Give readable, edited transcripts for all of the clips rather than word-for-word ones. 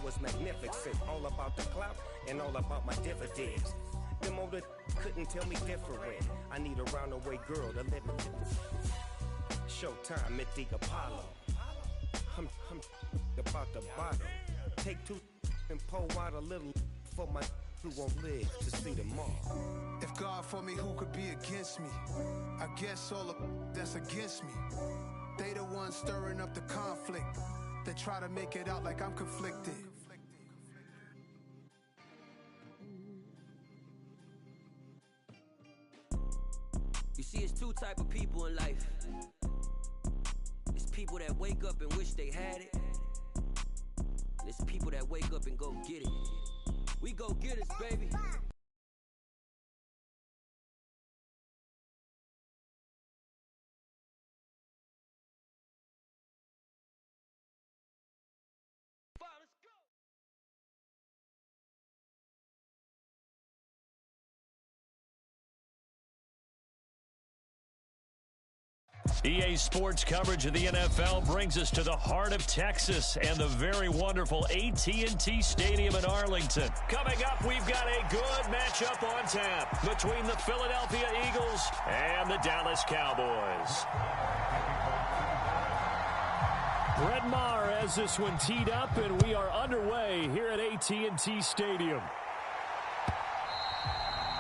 was magnificent. All about the clout and all about my dividends. Them older couldn't tell me different. I need a roundaway girl to let me. Showtime at the Apollo. I'm about the bottom. Take two and pour out a little for my who won't live to see them all. If God for me, who could be against me? I guess all of that's against me. They the ones stirring up the conflict. They try to make it out like I'm conflicted. You see, it's two type of people in life. It's people that wake up and wish they had it. And it's people that wake up and go get it. We go get it, baby. EA Sports coverage of the NFL brings us to the heart of Texas and the very wonderful AT&T Stadium in Arlington. Coming up, we've got a good matchup on tap between the Philadelphia Eagles and the Dallas Cowboys. Brett Maher has this one teed up, and we are underway here at AT&T Stadium.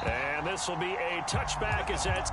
And this will be a touchback as that's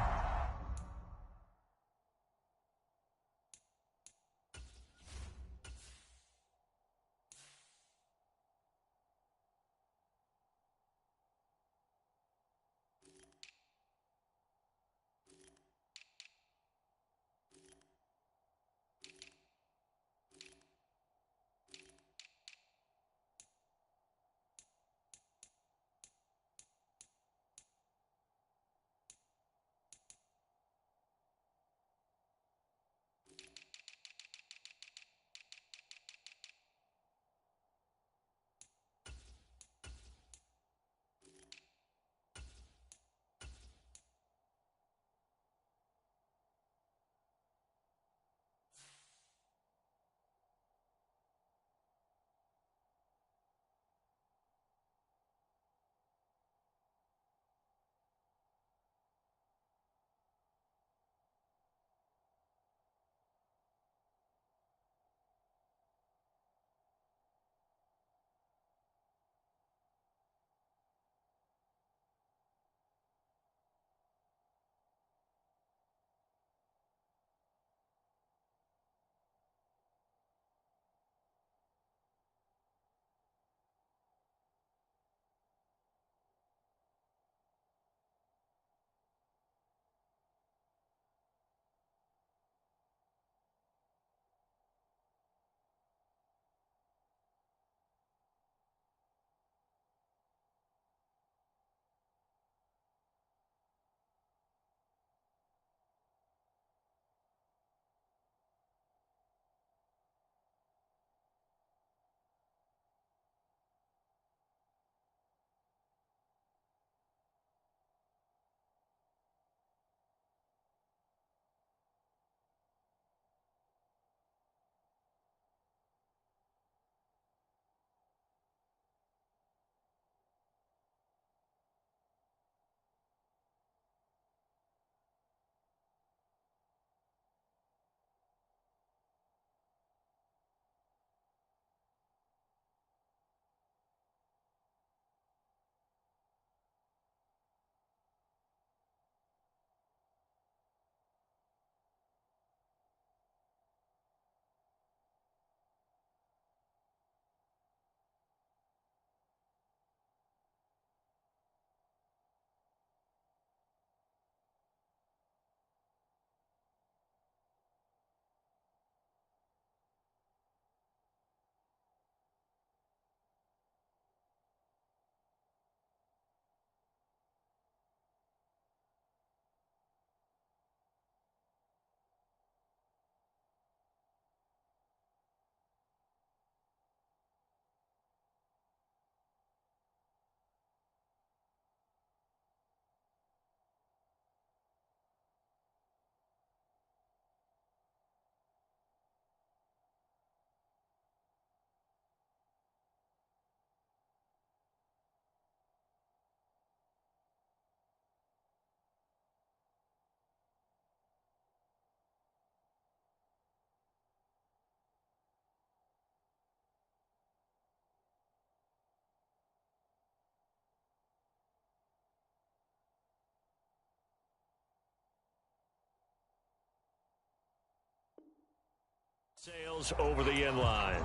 Sails over the end line.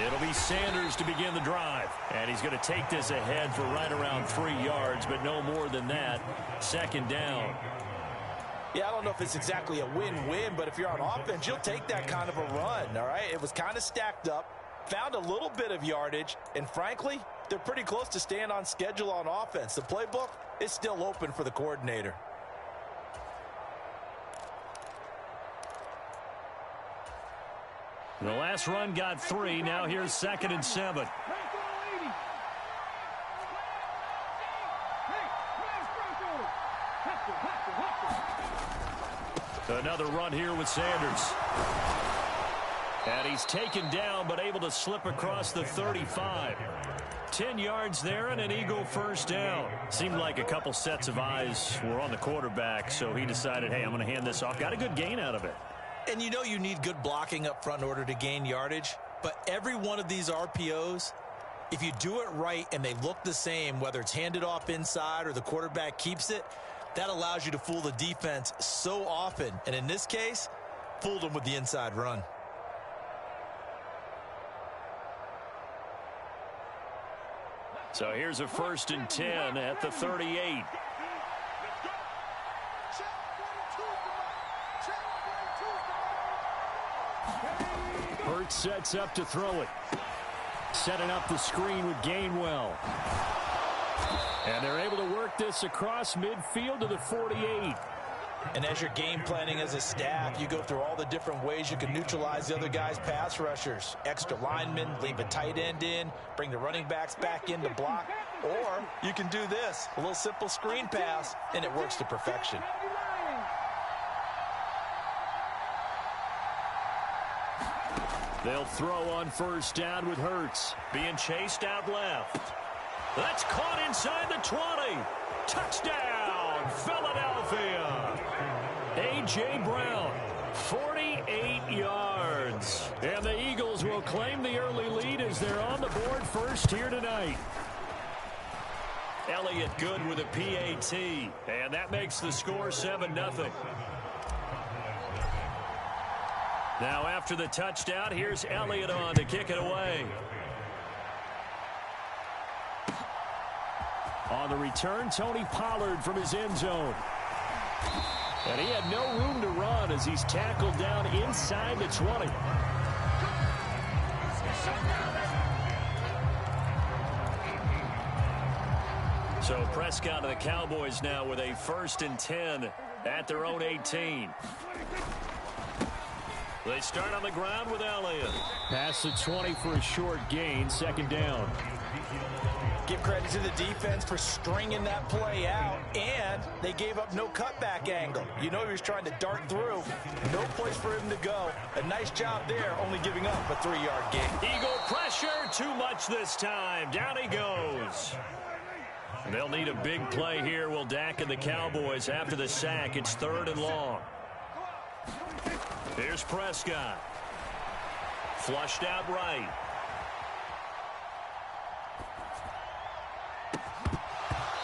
It'll be Sanders to begin the drive. And he's going to take this ahead for right around 3 yards, but no more than that. Second down. Yeah, I don't know if it's exactly a win-win, but if you're on offense, you'll take that kind of a run, all right? It was kind of stacked up, found a little bit of yardage, and frankly, they're pretty close to staying on schedule on offense. The playbook is still open for the coordinator. The last run got 3. Now here's 2nd and 7. Another run here with Sanders. And he's taken down but able to slip across the 35. 10 yards there and an Eagle first down. Seemed like a couple sets of eyes were on the quarterback, so he decided, hey, I'm going to hand this off. Got a good gain out of it. And you know you need good blocking up front in order to gain yardage. But every one of these RPOs, if you do it right and they look the same, whether it's handed off inside or the quarterback keeps it, that allows you to fool the defense so often. And in this case, fooled them with the inside run. So here's a 1st and 10 at the 38. Hurts sets up to throw it. Setting up the screen with Gainwell. And they're able to work this across midfield to the 48. And as you're game planning as a staff, you go through all the different ways you can neutralize the other guy's pass rushers. Extra linemen, leave a tight end in, bring the running backs back in to block. Or you can do this, a little simple screen pass, and it works to perfection. They'll throw on 1st down with Hurts. Being chased out left. That's caught inside the 20. Touchdown, Philadelphia. A.J. Brown, 48 yards. And the Eagles will claim the early lead as they're on the board first here tonight. Elliott good with a PAT. And that makes the score 7-0. Now after the touchdown, here's Elliott on to kick it away. On the return, Tony Pollard from his end zone. And he had no room to run as he's tackled down inside the 20. So Prescott and the Cowboys now with a 1st and 10 at their own 18. They start on the ground with Elliott. Pass the 20 for a short gain, 2nd down. Give credit to the defense for stringing that play out, and they gave up no cutback angle. You know he was trying to dart through. No place for him to go. A nice job there, only giving up a 3-yard gain. Eagle pressure, too much this time. Down he goes. They'll need a big play here, will Dak and the Cowboys after the sack. It's 3rd and long. Here's Prescott. Flushed out right.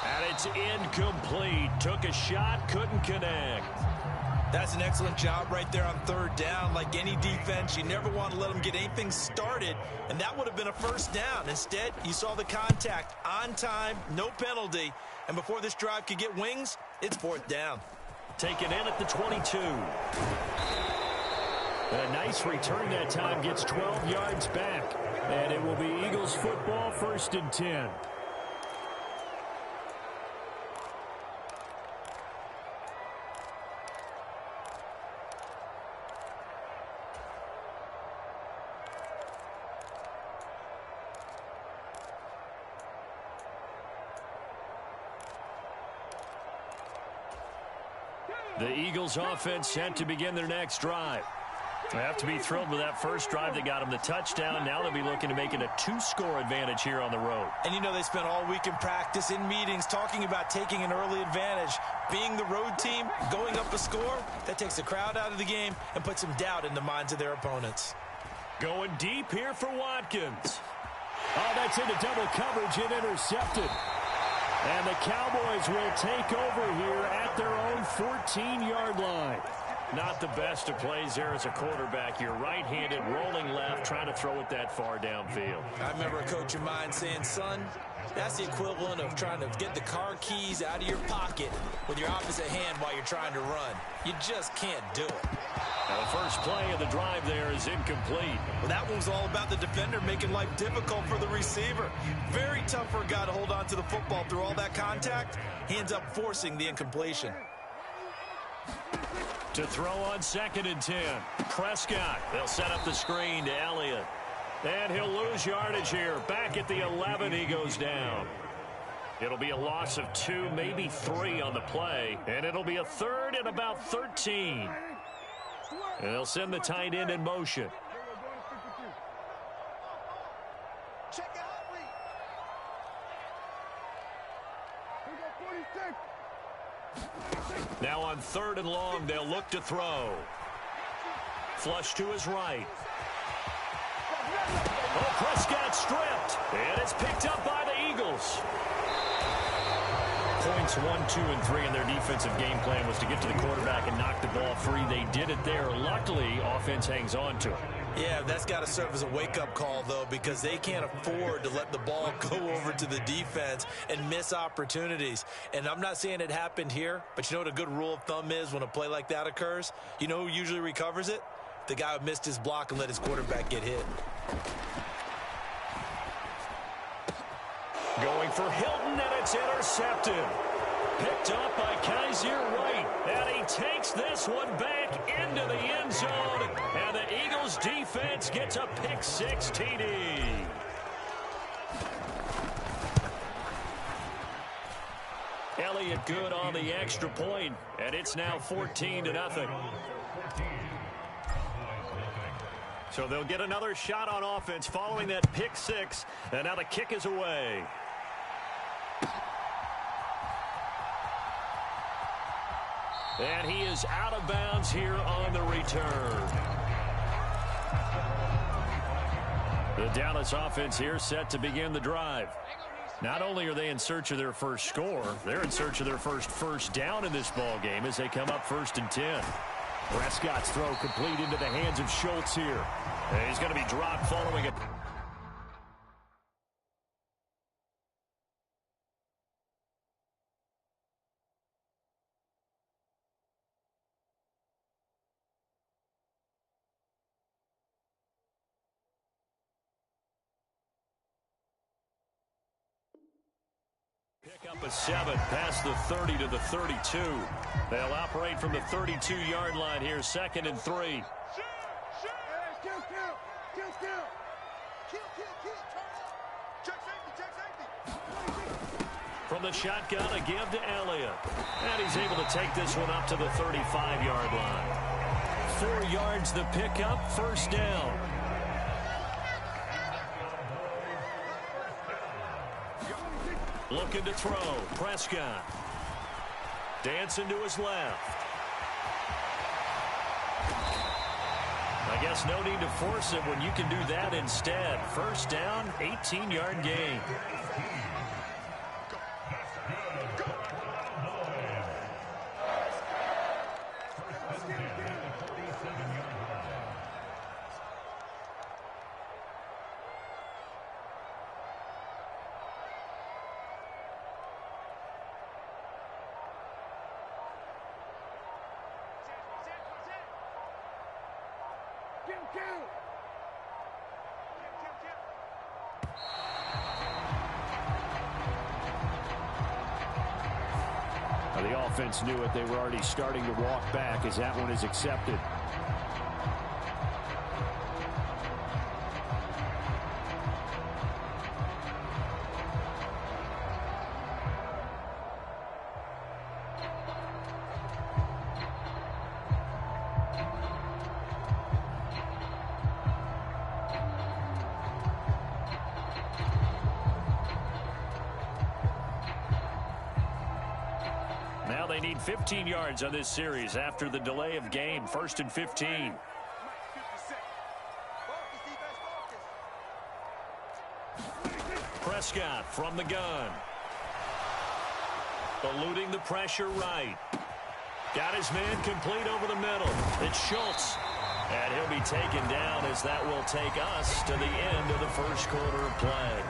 And it's incomplete. Took a shot, couldn't connect. That's an excellent job right there on 3rd down. Like any defense, you never want to let them get anything started, and that would have been a 1st down. Instead, you saw the contact on time, no penalty, and before this drive could get wings, it's 4th down. Taken in at the 22. A nice return that time, gets 12 yards back. And it will be Eagles football, 1st and 10. The Eagles offense set to begin their next drive. They have to be thrilled with that first drive that got them the touchdown. Now they'll be looking to make it a 2-score advantage here on the road. And you know they spent all week in practice, in meetings, talking about taking an early advantage. Being the road team, going up a score, that takes the crowd out of the game and puts some doubt in the minds of their opponents. Going deep here for Watkins. Oh, that's into double coverage and intercepted. And the Cowboys will take over here at their own 14-yard line. Not the best of plays there as a quarterback. You're right-handed, rolling left, trying to throw it that far downfield. I remember a coach of mine saying, son, that's the equivalent of trying to get the car keys out of your pocket with your opposite hand while you're trying to run. You just can't do it. Now the first play of the drive there is incomplete. Well, that one was all about the defender making life difficult for the receiver. Very tough for a guy to hold on to the football through all that contact. He ends up forcing the incompletion. To throw on 2nd and 10. Prescott. They'll set up the screen to Elliott. And he'll lose yardage here. Back at the 11, he goes down. It'll be a loss of 2, maybe 3 on the play. And it'll be a 3rd and about 13. And they'll send the tight end in motion. Now on 3rd and long, they'll look to throw. Flush to his right. Oh, Prescott stripped. And it's picked up by the Eagles. Points 1, 2, and 3 in their defensive game plan was to get to the quarterback and knock the ball free. They did it there. Luckily, offense hangs on to it. Yeah, that's got to serve as a wake-up call, though, because they can't afford to let the ball go over to the defense and miss opportunities. And I'm not saying it happened here, but you know what a good rule of thumb is when a play like that occurs? You know who usually recovers it? The guy who missed his block and let his quarterback get hit. Going for Hilton, and it's intercepted. Picked up by Kaiser White. And he takes this one back into the end zone. And the Eagles defense gets a pick-6 TD. Elliott good on the extra point, and it's now 14-0. So they'll get another shot on offense following that pick-6, and now the kick is away. And he is out of bounds here on the return. The Dallas offense here set to begin the drive. Not only are they in search of their first score, they're in search of their first down in this ball game as they come up 1st and 10. Prescott's throw complete into the hands of Schultz here. And he's going to be dropped following it. Pick up a 7 past the 30 to the 32. They'll operate from the 32-yard line here, 2nd and 3. From the shotgun, a give to Elliott. And he's able to take this one up to the 35-yard line. 4 yards the pickup, 1st down. Looking to throw. Prescott. Dancing to his left. I guess no need to force it when you can do that instead. 1st down, 18-yard gain. The offense knew it. They were already starting to walk back as that one is accepted. they need 15 yards on this series after the delay of game. 1st and 15. Prescott from the gun. Eluding the pressure right. Got his man complete over the middle. It's Schultz. And he'll be taken down as that will take us to the end of the first quarter of play.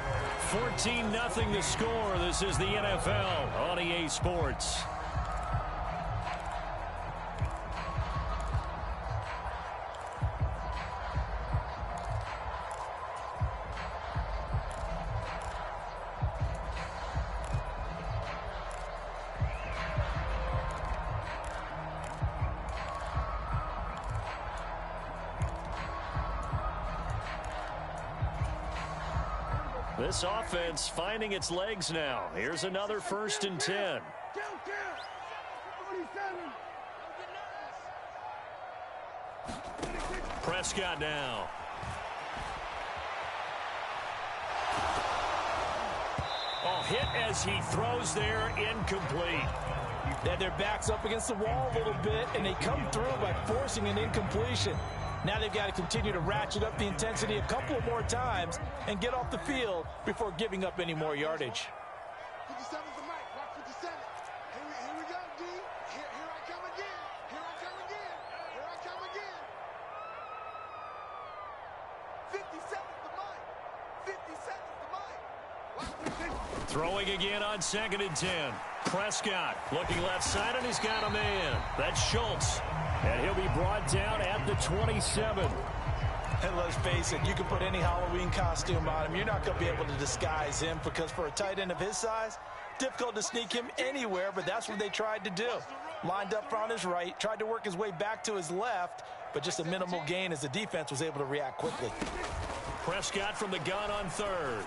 14-0 the score. This is the NFL on EA Sports. This offense finding its legs now. Here's another 1st and 10. Prescott now. Oh, hit as he throws there, incomplete. Yeah, their back's up against the wall a little bit, and they come through by forcing an incompletion. Now they've got to continue to ratchet up the intensity a couple more times and get off the field before giving up any more yardage. 57's the mic. Watch 57. Here we go, D. Here I come again. Here I come again. Here I come again. 57's the mic. 57's the mic. Throwing again on 2nd and 10. Prescott looking left side, and he's got a man. That's Schultz. And he'll be brought down at the 27. And let's face it, you can put any Halloween costume on him. You're not going to be able to disguise him because for a tight end of his size, difficult to sneak him anywhere, but that's what they tried to do. Lined up on his right, tried to work his way back to his left, but just a minimal gain as the defense was able to react quickly. Prescott from the gun on 3rd.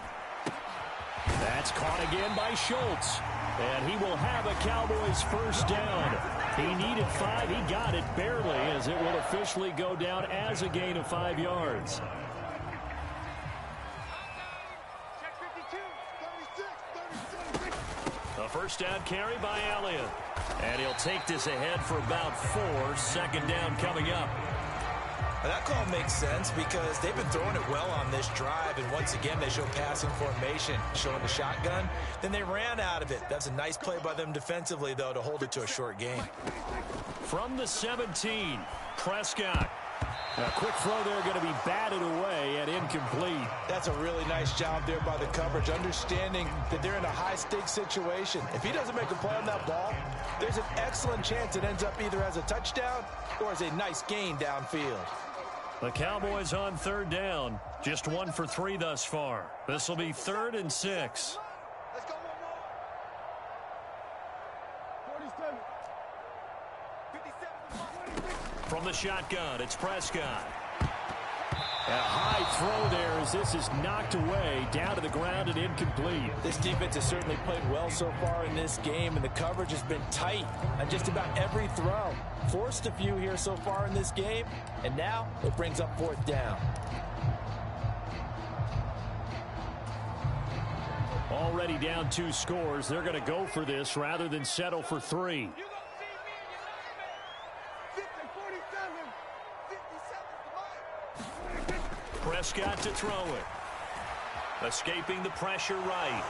That's caught again by Schultz. And he will have a Cowboys 1st down. He needed 5. He got it barely as it will officially go down as a gain of 5 yards. A 1st down carry by Elliott. And he'll take this ahead for about 4. 2nd down coming up. That call makes sense because they've been throwing it well on this drive, and once again they show passing formation, showing the shotgun. Then they ran out of it. That's a nice play by them defensively, though, to hold it to a short gain. From the 17, Prescott. A quick throw there going to be batted away and incomplete. That's a really nice job there by the coverage, understanding that they're in a high-stakes situation. If he doesn't make a play on that ball, there's an excellent chance it ends up either as a touchdown or as a nice gain downfield. The Cowboys on 3rd down. Just 1 for 3 thus far. This will be 3rd and 6. Let's go one more. 47. 57. From the shotgun, it's Prescott. A high throw there as this is knocked away, down to the ground and incomplete. This defense has certainly played well so far in this game, and the coverage has been tight on just about every throw. Forced a few here so far in this game, and now it brings up 4th down. Already down 2 scores. They're going to go for this rather than settle for 3. Prescott to throw it. Escaping the pressure right.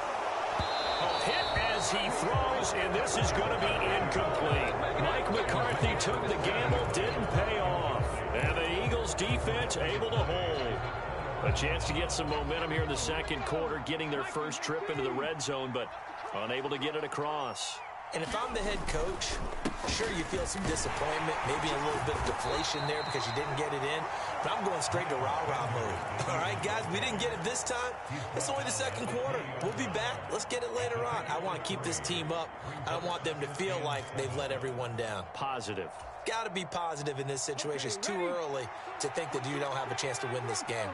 Oh, hit as he throws, and this is going to be incomplete. Mike McCarthy took the gamble, didn't pay off. And the Eagles defense able to hold. A chance to get some momentum here in the 2nd quarter, getting their first trip into the red zone, but unable to get it across. And if I'm the head coach, sure, you feel some disappointment, maybe a little bit of deflation there because you didn't get it in. But I'm going straight to rah-rah mode. All right, guys, we didn't get it this time. It's only the 2nd quarter. We'll be back. Let's get it later on. I want to keep this team up. I don't want them to feel like they've let everyone down. Positive. Got to be positive in this situation. It's too early to think that you don't have a chance to win this game.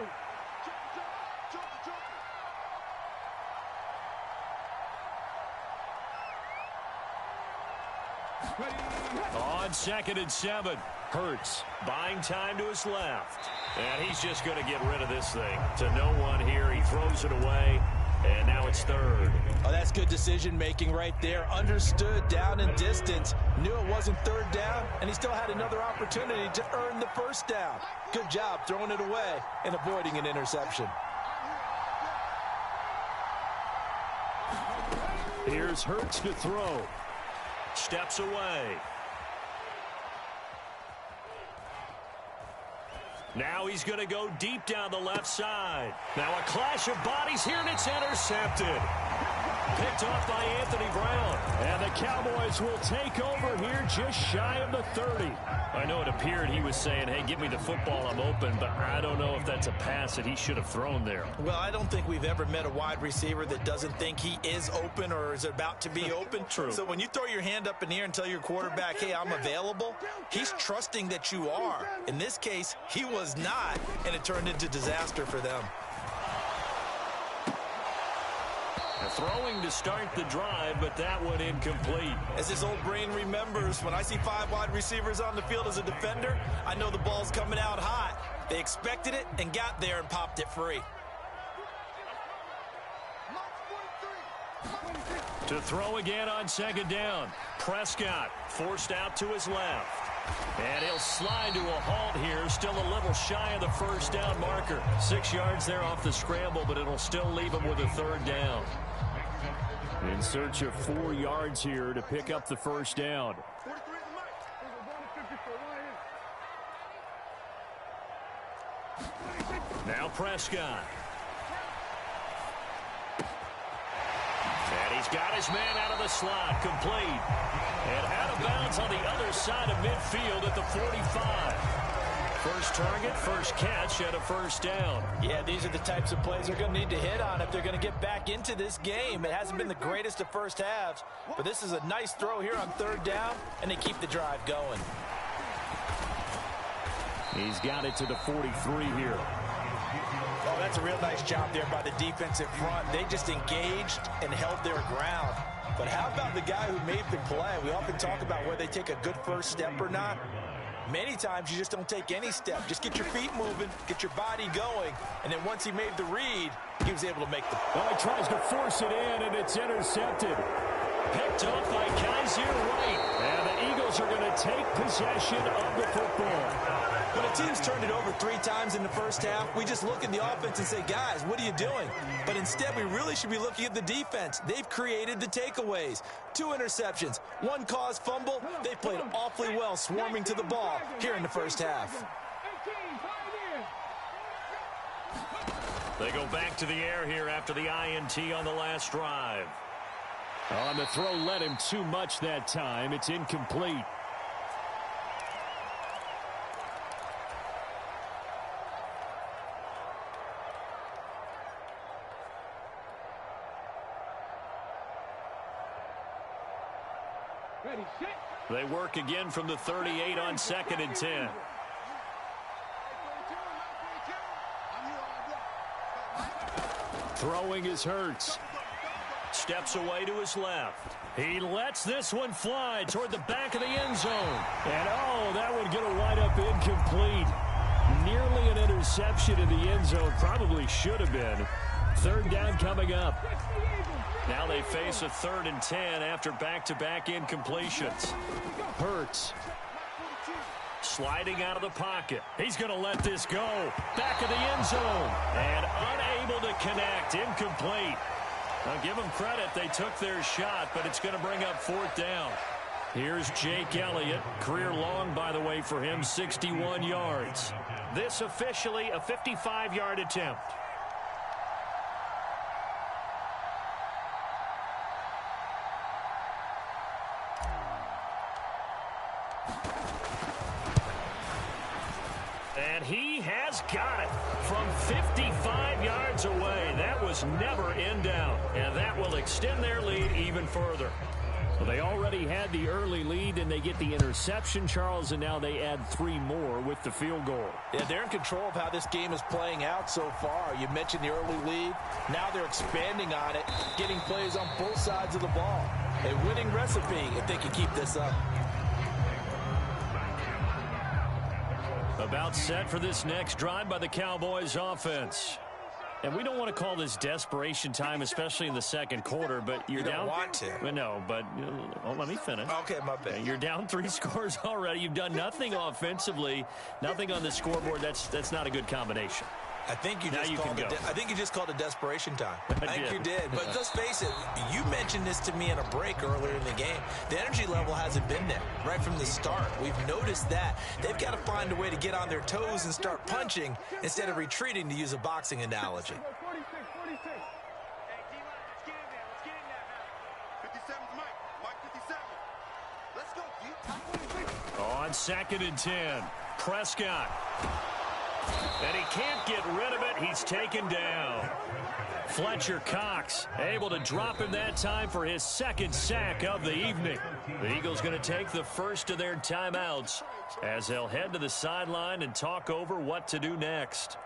On 2nd and 7, Hurts buying time to his left. And he's just going to get rid of this thing to no one here. He throws it away. And now it's third. Oh, that's good decision-making right there. Understood down and distance. Knew it wasn't third down, and he still had another opportunity to earn the first down. Good job throwing it away and avoiding an interception. Here's Hurts to throw. Steps away. Now he's going to go deep down the left side. Now a clash of bodies here, and it's intercepted. Picked off by Anthony Brown. And the Cowboys will take over here just shy of the 30. I know it appeared he was saying, hey, give me the football, I'm open, but I don't know if that's a pass that he should have thrown there. Well, I don't think we've ever met a wide receiver that doesn't think he is open or is about to be open. True. So when you throw your hand up in the air and tell your quarterback, hey, I'm available, he's trusting that you are. In this case, he was not, and it turned into disaster for them. Throwing to start the drive, but that one incomplete. As his old brain remembers, when I see 5 wide receivers on the field as a defender, I know the ball's coming out hot. They expected it and got there and popped it free. To throw again on second down. Prescott forced out to his left. And he'll slide to a halt here. Still a little shy of the first down marker. 6 yards there off the scramble, but it'll still leave him with a third down. In search of 4 yards here to pick up the first down. Now Prescott. And he's got his man out of the slot, complete. And out of bounds on the other side of midfield at the 45. First target, first catch, and a first down. Yeah, these are the types of plays they're going to need to hit on if they're going to get back into this game. It hasn't been the greatest of first halves, but this is a nice throw here on third down, and they keep the drive going. He's got it to the 43 here. Oh, that's a real nice job there by the defensive front. They just engaged and held their ground. But how about the guy who made the play? We often talk about whether they take a good first step or not. Many times you just don't take any step. Just get your feet moving, get your body going, and then once he made the read, he was able to make the... Well, he tries to force it in, and it's intercepted. Picked off by Kaiser White. And the Eagles are going to take possession of the football. When a team's turned it over 3 times in the first half, we just look at the offense and say, guys, what are you doing? But instead, we really should be looking at the defense. They've created the takeaways. 2 interceptions, 1 caused fumble. They've played awfully well swarming to the ball here in the first half. They go back to the air here after the INT on the last drive. On the throw led him too much that time. It's incomplete. They work again from the 38 on 2nd and 10. Throwing is Hurts. Steps away to his left. He lets this one fly toward the back of the end zone. And, oh, that one going to wind up incomplete. Nearly an interception in the end zone. Probably should have been. Third down coming up. Now they face a 3rd and 10 after back-to-back incompletions. Hurts. Sliding out of the pocket. He's going to let this go. Back of the end zone. And unable to connect. Incomplete. Now give them credit. They took their shot, but it's going to bring up 4th down. Here's Jake Elliott. Career long, by the way, for him, 61 yards. This officially a 55-yard attempt. And he has got it from 55 yards away. That was never in doubt. And that will extend their lead even further. Well, they already had the early lead, and they get the interception, Charles, and now they add 3 more with the field goal. Yeah, they're in control of how this game is playing out so far. You mentioned the early lead. Now they're expanding on it, getting plays on both sides of the ball. A winning recipe if they can keep this up. About set for this next drive by the Cowboys offense. And we don't want to call this desperation time, especially in the second quarter, but you're down. You don't want to. Well, no, but let me finish. Okay, my bad. You're down 3 scores already. You've done nothing offensively, nothing on the scoreboard. That's not a good combination. I think you just called it desperation time. I think you did. But let's face it, you mentioned this to me in a break earlier in the game. The energy level hasn't been there right from the start. We've noticed that. They've got to find a way to get on their toes and start punching instead of retreating, to use a boxing analogy. 46. Hey, D-line, let's get in there. Let's get in there now. 57's Mike. Mike 57. Let's go, D. On 2nd and 10, Prescott. And he can't get rid of it. He's taken down. Fletcher Cox able to drop him that time for his 2nd sack of the evening. The Eagles going to take the first of their timeouts as they'll head to the sideline and talk over what to do next.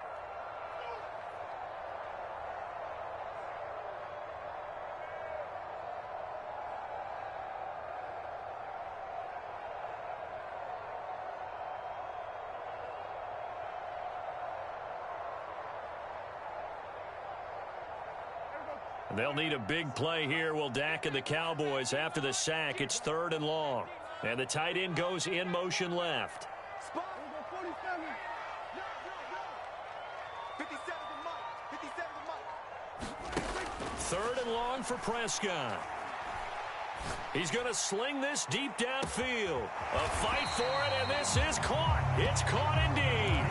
They'll need a big play here. Will Dak and the Cowboys after the sack. It's 3rd and long. And the tight end goes in motion left. 3rd and long for Prescott. He's going to sling this deep downfield. A fight for it, and this is caught. It's caught indeed.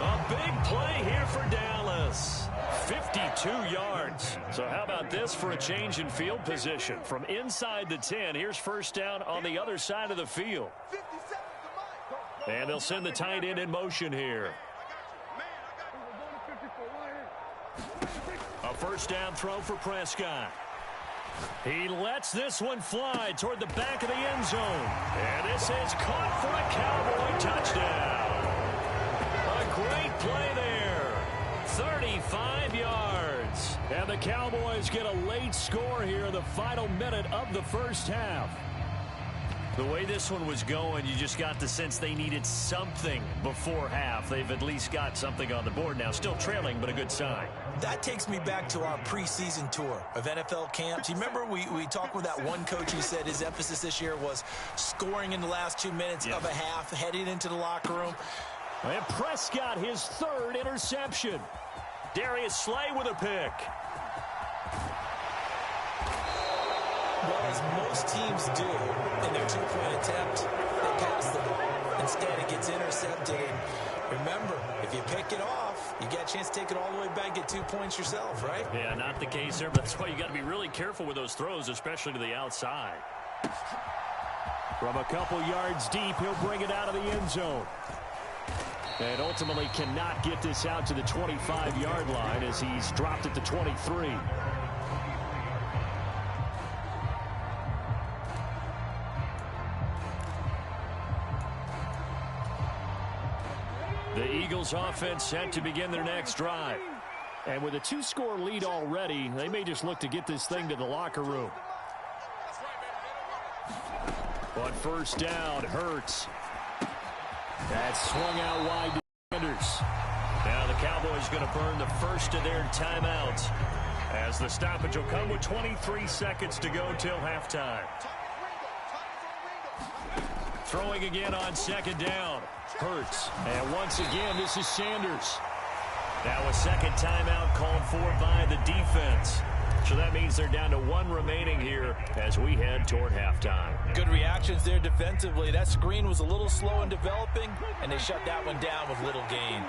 A big play here for Dallas. 52 yards. So how about this for a change in field position? From inside the 10, here's first down on the other side of the field. And they'll send the tight end in motion here. A first down throw for Prescott. He lets this one fly toward the back of the end zone. And this is caught for a Cowboy touchdown. A great play there. 35 yards. And the Cowboys get a late score here in the final minute of the first half. The way this one was going, you just got the sense they needed something before half. They've at least got something on the board now. Still trailing, but a good sign. That takes me back to our preseason tour of NFL camps. You remember we talked with that one coach who said his emphasis this year was scoring in the last 2 minutes of a half, heading into the locker room. And Prescott, his 3rd interception. Darius Slay with a pick. Well, as most teams do in their 2-point attempt, they pass the ball. Instead, it gets intercepted. And remember, if you pick it off, you get a chance to take it all the way back, get 2 points yourself, right? Yeah, not the case there, but that's why you got to be really careful with those throws, especially to the outside. From a couple yards deep, he'll bring it out of the end zone. And ultimately cannot get this out to the 25-yard line as he's dropped at the 23. The Eagles offense set to begin their next drive. And with a 2-score lead already, they may just look to get this thing to the locker room. But first down, Hurts. That's swung out wide to Sanders. Now the Cowboys going to burn the first of their timeouts as the stoppage will come with 23 seconds to go till halftime. Throwing again on 2nd down. Hurts. And once again, this is Sanders. Now a second timeout called for by the defense. So that means they're down to 1 remaining here as we head toward halftime. Good reactions there defensively. That screen was a little slow in developing, and they shut that one down with little gain.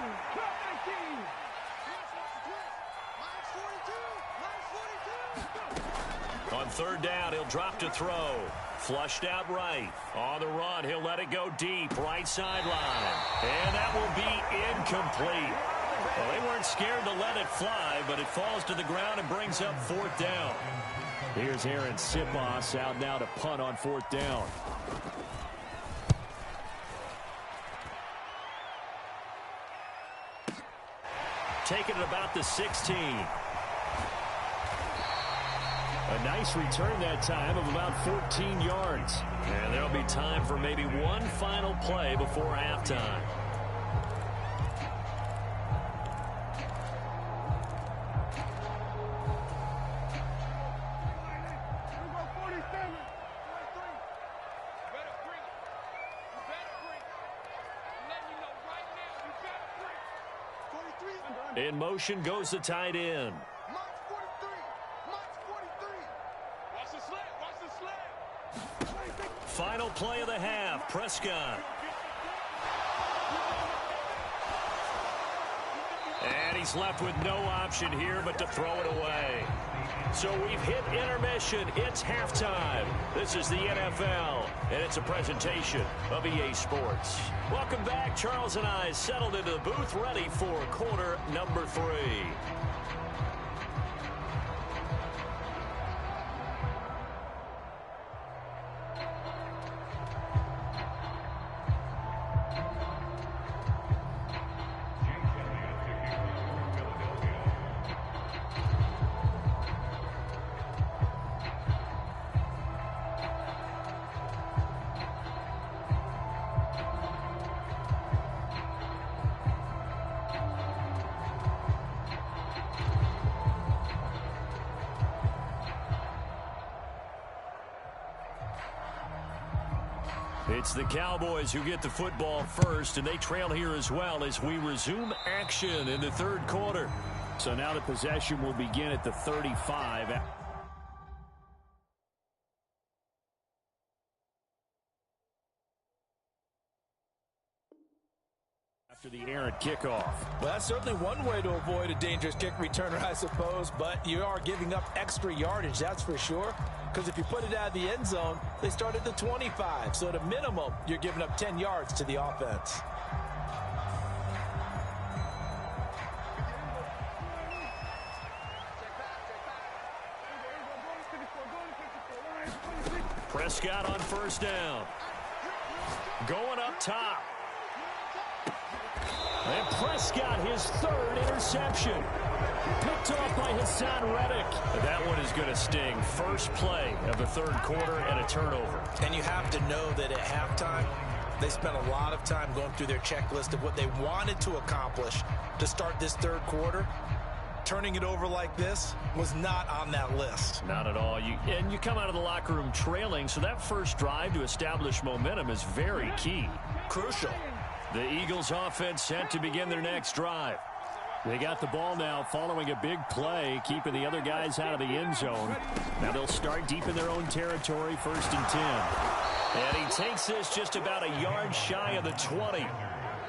On 3rd down, he'll drop to throw. Flushed out right. On the run, he'll let it go deep. Right sideline. And that will be incomplete. Well, they weren't scared to let it fly, but it falls to the ground and brings up 4th down. Here's Aaron Sipos out now to punt on 4th down. Taking it about the 16. A nice return that time of about 14 yards. And there'll be time for maybe one final play before halftime. In motion goes the tight end. March 43. March 43. Watch the slant. Watch the slant. Final play of the half. Prescott. And he's left with no option here but to throw it away. So we've hit intermission. It's halftime. This is the NFL, and it's a presentation of EA Sports. Welcome back. Charles and I settled into the booth, ready for quarter number 3. It's the Cowboys who get the football first, and they trail here as well as we resume action in the third quarter. So now the possession will begin at the 35. After the errant kickoff. Well, that's certainly one way to avoid a dangerous kick returner, I suppose, but you are giving up extra yardage, that's for sure. Because if you put it out of the end zone, they start at the 25. So at a minimum, you're giving up 10 yards to the offense. Prescott on first down. Going up top. And Prescott, his third interception. Picked off by Hassan Reddick. That one is going to sting. First play of the third quarter and a turnover. And you have to know that at halftime, they spent a lot of time going through their checklist of what they wanted to accomplish to start this third quarter. Turning it over like this was not on that list. Not at all. And you come out of the locker room trailing, so that first drive to establish momentum is very key. Crucial. The Eagles offense set to begin their next drive. They got the ball now following a big play, keeping the other guys out of the end zone. Now they'll start deep in their own territory, 1st and 10. And he takes this just about a yard shy of the 20.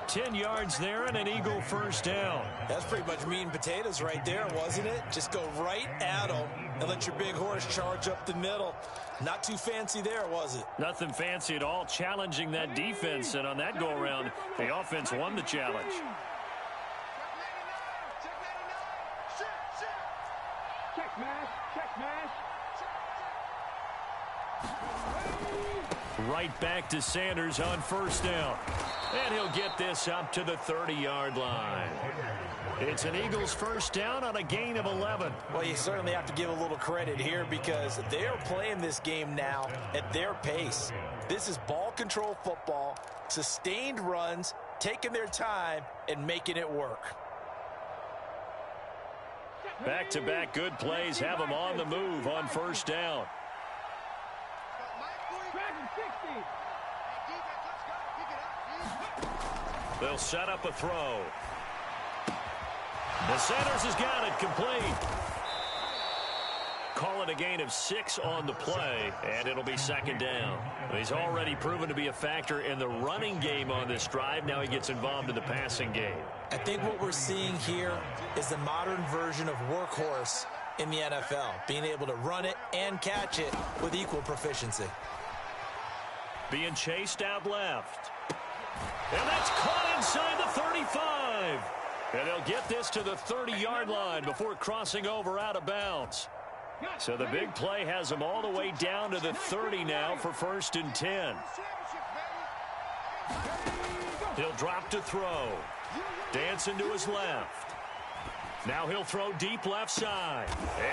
10 yards there and an Eagle first down. That's pretty much meat and potatoes right there, wasn't it? Just go right at them and let your big horse charge up the middle. Not too fancy there, was it? Nothing fancy at all, challenging that defense. And on that go-around, the offense won the challenge. Right back to Sanders on first down. And he'll get this up to the 30-yard line. It's an Eagles first down on a gain of 11. Well, you certainly have to give a little credit here because they are playing this game now at their pace. This is ball control football, sustained runs, taking their time, and making it work. Back-to-back good plays have them on the move on first down. They'll set up a throw. And Sanders has got it complete. Call it a gain of 6 on the play, and it'll be second down. He's already proven to be a factor in the running game on this drive. Now he gets involved in the passing game. I think what we're seeing here is the modern version of workhorse in the NFL, being able to run it and catch it with equal proficiency. Being chased out left. And that's caught inside the 35. And they'll get this to the 30-yard line before crossing over out of bounds. So the big play has them all the way down to the 30 now for 1st and 10. He'll drop to throw. Dancing to his left. Now he'll throw deep left side.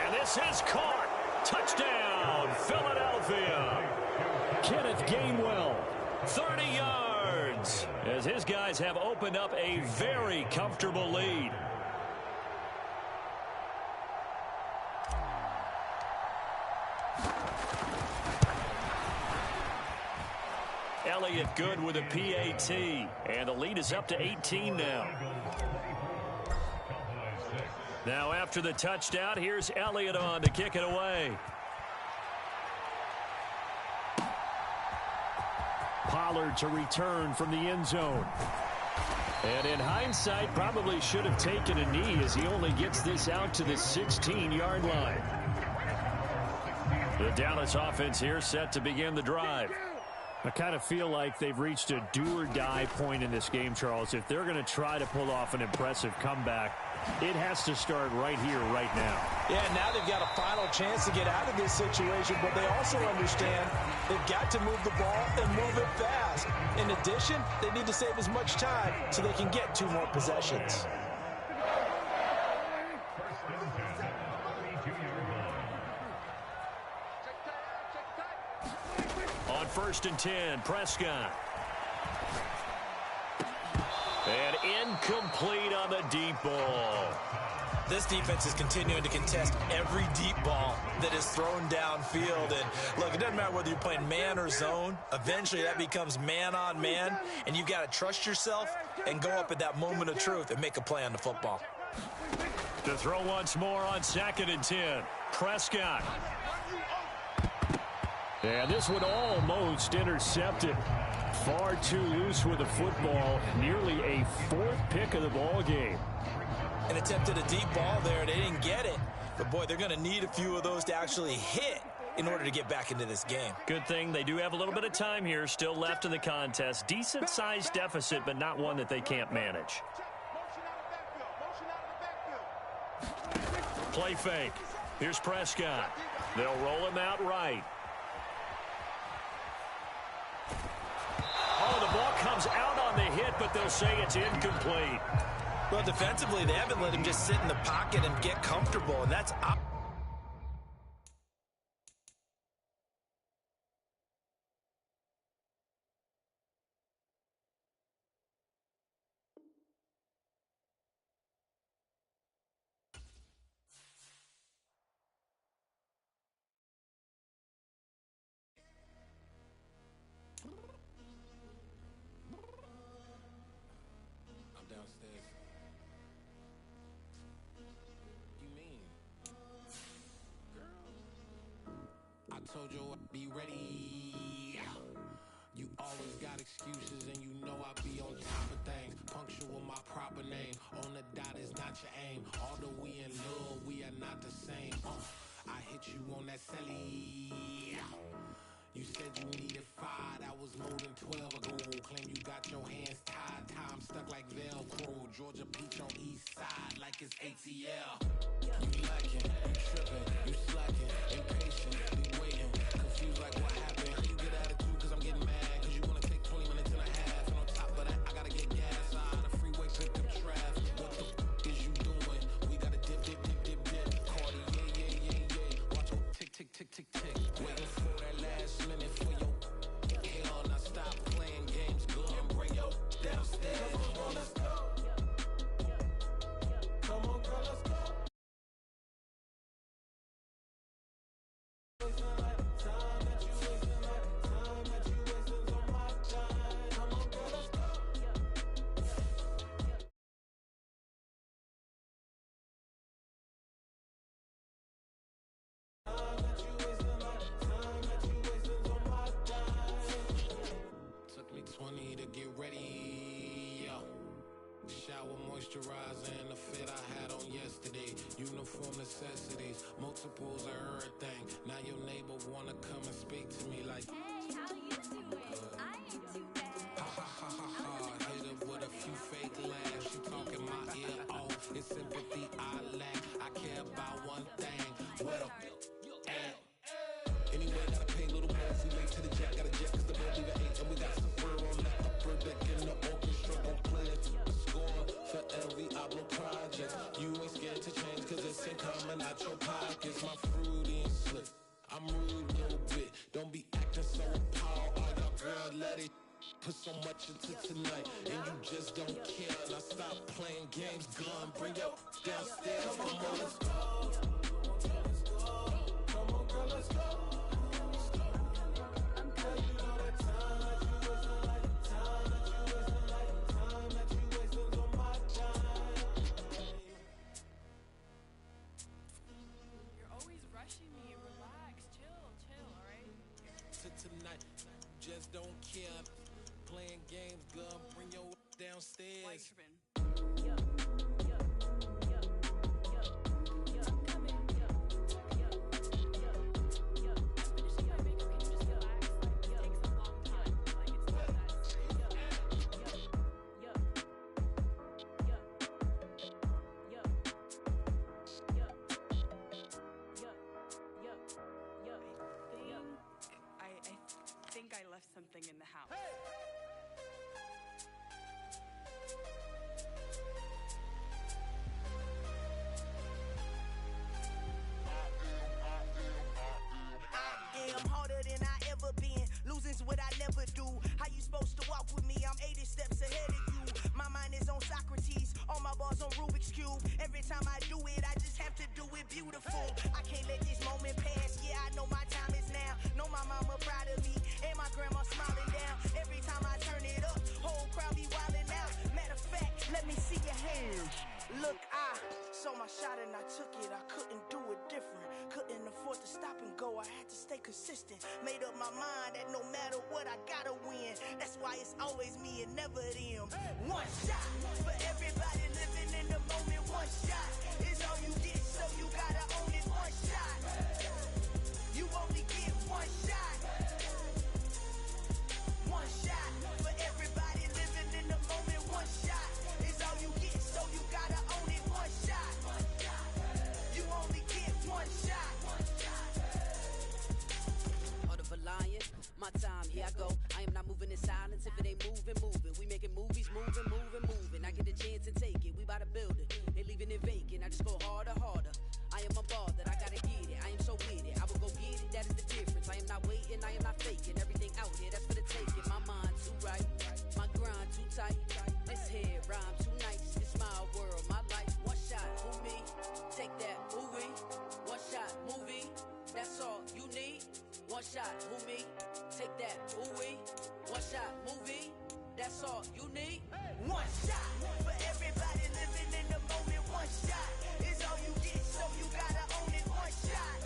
And this is caught. Touchdown, Philadelphia. Kenneth Gainwell, 30 yards, as his guys have opened up a very comfortable lead. Elliott good with a PAT, and the lead is up to 18 now. Now after the touchdown, here's Elliott on to kick it away. Pollard to return from the end zone. And in hindsight, probably should have taken a knee as he only gets this out to the 16-yard line. The Dallas offense here set to begin the drive. I kind of feel like they've reached a do-or-die point in this game, Charles. If they're going to try to pull off an impressive comeback, it has to start right here, right now. Yeah, now they've got a final chance to get out of this situation, but they also understand they've got to move the ball and move it fast. In addition, they need to save as much time so they can get 2 more possessions. On 1st and 10, Prescott. And incomplete on the deep ball. This defense is continuing to contest every deep ball that is thrown downfield. And look, it doesn't matter whether you're playing man or zone. Eventually that becomes man on man, and you've got to trust yourself and go up at that moment of truth and make a play on the football. To throw once more on 2nd and 10, Prescott. And this one almost intercepted. Far too loose with the football. Nearly a 4th pick of the ball game. And attempted a deep ball there. They didn't get it. But, boy, they're going to need a few of those to actually hit in order to get back into this game. Good thing they do have a little bit of time here still left in the contest. Decent-sized deficit, but not one that they can't manage. Play fake. Here's Prescott. They'll roll him out right. Oh, the ball comes out on the hit, but they'll say it's incomplete. Well, defensively, they haven't let him just sit in the pocket and get comfortable, and that's told you I'd be ready. You always got excuses and you know I be on top of things. Punctual my proper name. On the dot is not your aim. Although we in love, we are not the same. I hit you on that celly. You said you needed 5, that was more than 12 ago. Claim you got your hands tied, time stuck like Velcro. Georgia Peach on east side like it's ATL. You lacking, you tripping, you slacking, impatient, we waiting, confused like what happened. You get attitude cause I'm getting mad, cause you wanna take 20 minutes and a half. And on top of that, I gotta get gas out of the freeway, pick up traffic. What the f is you doing? We gotta dip, dip, dip, dip, dip. Cardi, yeah. Watch your tick, tick, tick, tick, tick. Waiting for that last minute for your hell. Now stop playing games, go and bring your downstairs. Come on, let's go. Come on, girl, let's go. Took me 20 to get ready. Shower moisturizer and the fit I had on yesterday. Uniform necessities, multiples of everything. Now your neighbor wanna come and speak to me like, hey, how you doing? I ain't too bad. ha ha ha ha ha. Hit her with a few fake laughs. She talking my ear off. It's sympathy I lack. I care about one thing. Where the at? Anyway, gotta pay a little more. We late to the jet, got a jet cause the boat leave at 8. And we got some fur on the upper deck in the orchestra. Gon' play it to the score for every album project. You ain't scared to change cause it's ain't coming out your pockets. My fruity and slick. I'm rude a little bit. Don't be acting so appalled. All y'all girl, let it put so much into tonight. And you just don't care. Now stop playing games. Gun, bring your downstairs. Come on, let's go. Come on, girl, let's go. care. Playing games, girl, bring your downstairs. I think I left something in the house. I am harder than I ever been. Losing's what I never do. How you supposed to walk with me? I'm 80 steps ahead of you. My mind is on Socrates. All my bars on Rubik's Cube. Every time I do it, I just have to do it beautiful. I can't let this moment pass. Yeah, I know my time is now. Know my mama proud of me. And my grandma smiling down. Every time I turn it up, whole crowd be wildin' out. Matter of fact, let me see your hands. Look, I saw my shot and I took it. I couldn't do it different. Couldn't afford to stop and go. I had to stay consistent. Made up my mind that no matter what, I gotta win. That's why it's always me and never them. One shot for everybody living in the moment. One shot is all you get, so you gotta own it. One shot. You only get one shot. One shot for everybody living in the moment. One shot is all you get, so you gotta own it. One shot. You only get one shot. Heart of a lion, my time, here I go. I am not moving in silence. If it ain't moving, moving. We making movies, moving, moving, moving. I get a chance and take it. We bout to build it. Ain't leaving it vacant. I just go harder, harder. I am a ball that I gotta get it. I am so with it. I will go get it. That is the difference. I am not waiting. I am not faking. Everything out here, that's for the taking. My mind too right. My grind too tight. This head rhyme too nice. It's my world, my life. One shot, who me? Take that, ooh-wee. One shot, movie. That's all you need. One shot, who me? Take that, ooh-wee. One shot, movie. That's all you need. One shot for everybody living in the moment. One shot is all you get, so you gotta own it. One shot.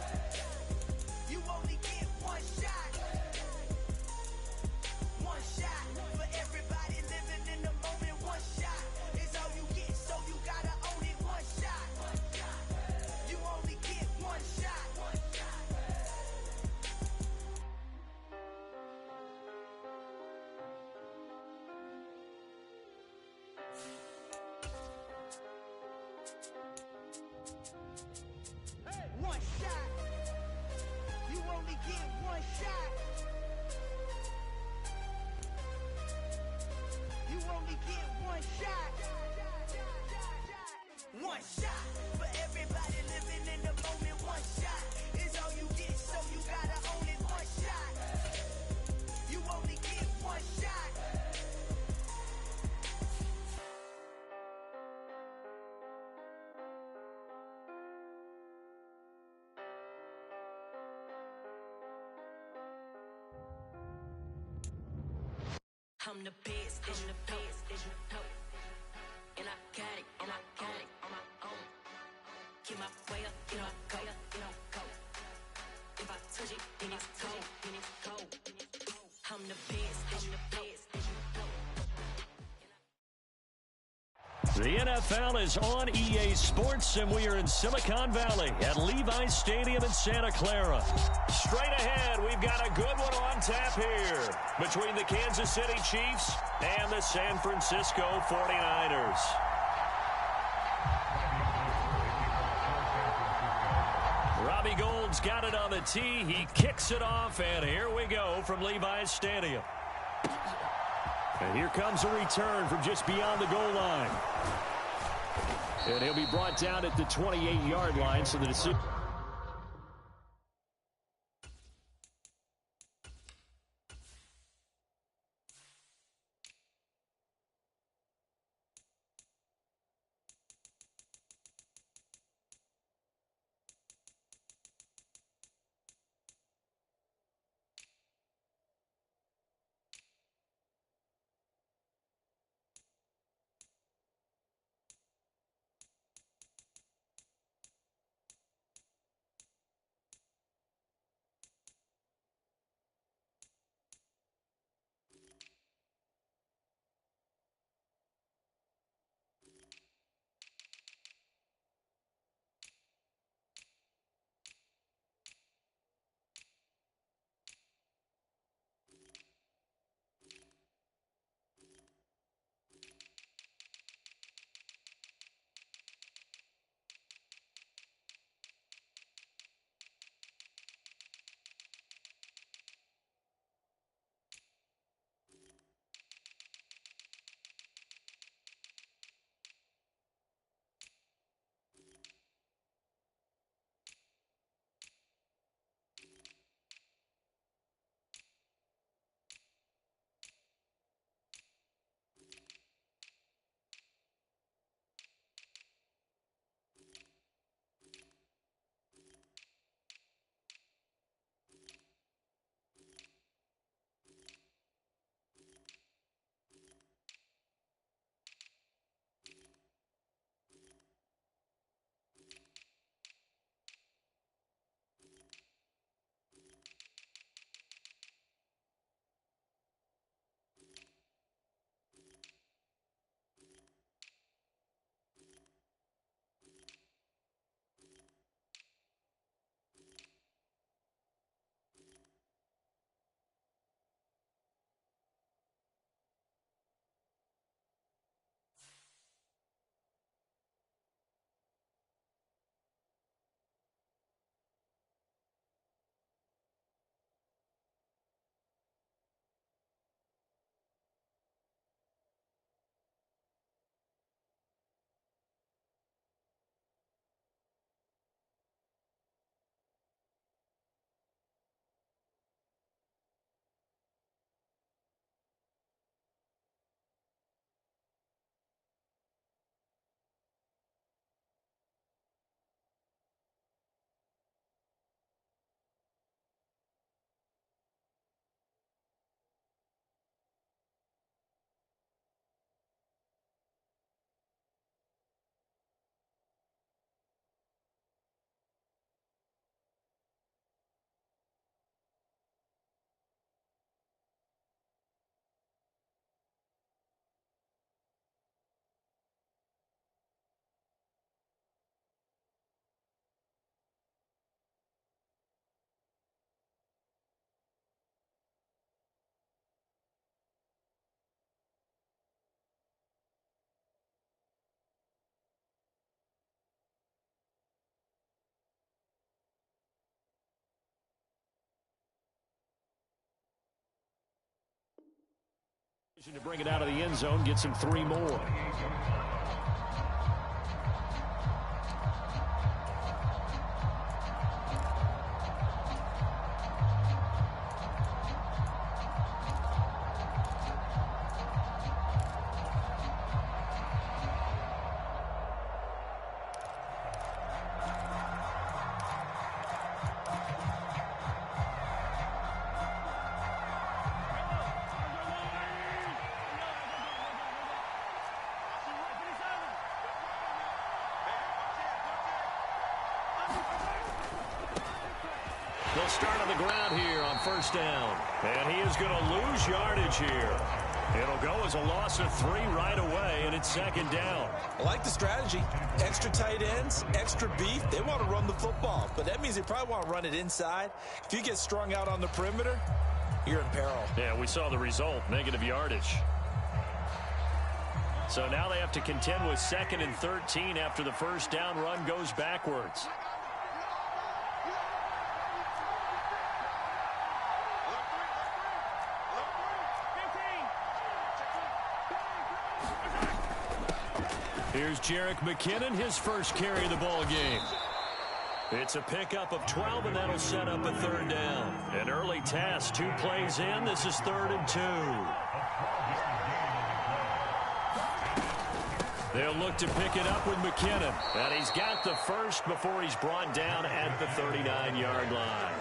You only get one shot. One shot for everybody living in the moment. One shot is all you get, so you gotta own it. One shot. You only get one shot. One shot. You only get one shot. You only get one shot. One shot for everybody living in the moment. One shot is all you get, so you gotta own it. One shot. You only get one shot. I'm the best, I'm the best, as you know. And I got it, and I got it on my own. Get my way up, you know, go, you know, go. If I touch it, then it's cold, then it's cold. I'm the best, I'm the best, as you know. The NFL is on EA Sports, and we are in Silicon Valley at Levi's Stadium in Santa Clara. Straight ahead, we've got a good one on tap here between the Kansas City Chiefs and the San Francisco 49ers. Robbie Gould's got it on the tee. He kicks it off, and here we go from Levi's Stadium. And here comes a return from just beyond the goal line. And he'll be brought down at the 28-yard line, so the decision. To bring it out of the end zone, gets him 3 more. They'll start on the ground here on first down. And he is going to lose yardage here. It'll go as a loss of 3 right away, and it's second down. I like the strategy. Extra tight ends, extra beef. They want to run the football, but that means they probably want to run it inside. If you get strung out on the perimeter, you're in peril. Yeah, we saw the result, negative yardage. So now they have to contend with 2nd and 13 after the first down run goes backwards. Here's Jerick McKinnon, his first carry of the ball game. It's a pickup of 12, and that'll set up a 3rd down. An early task, 2 plays in. This is 3rd and 2. They'll look to pick it up with McKinnon. And he's got the first before he's brought down at the 39-yard line.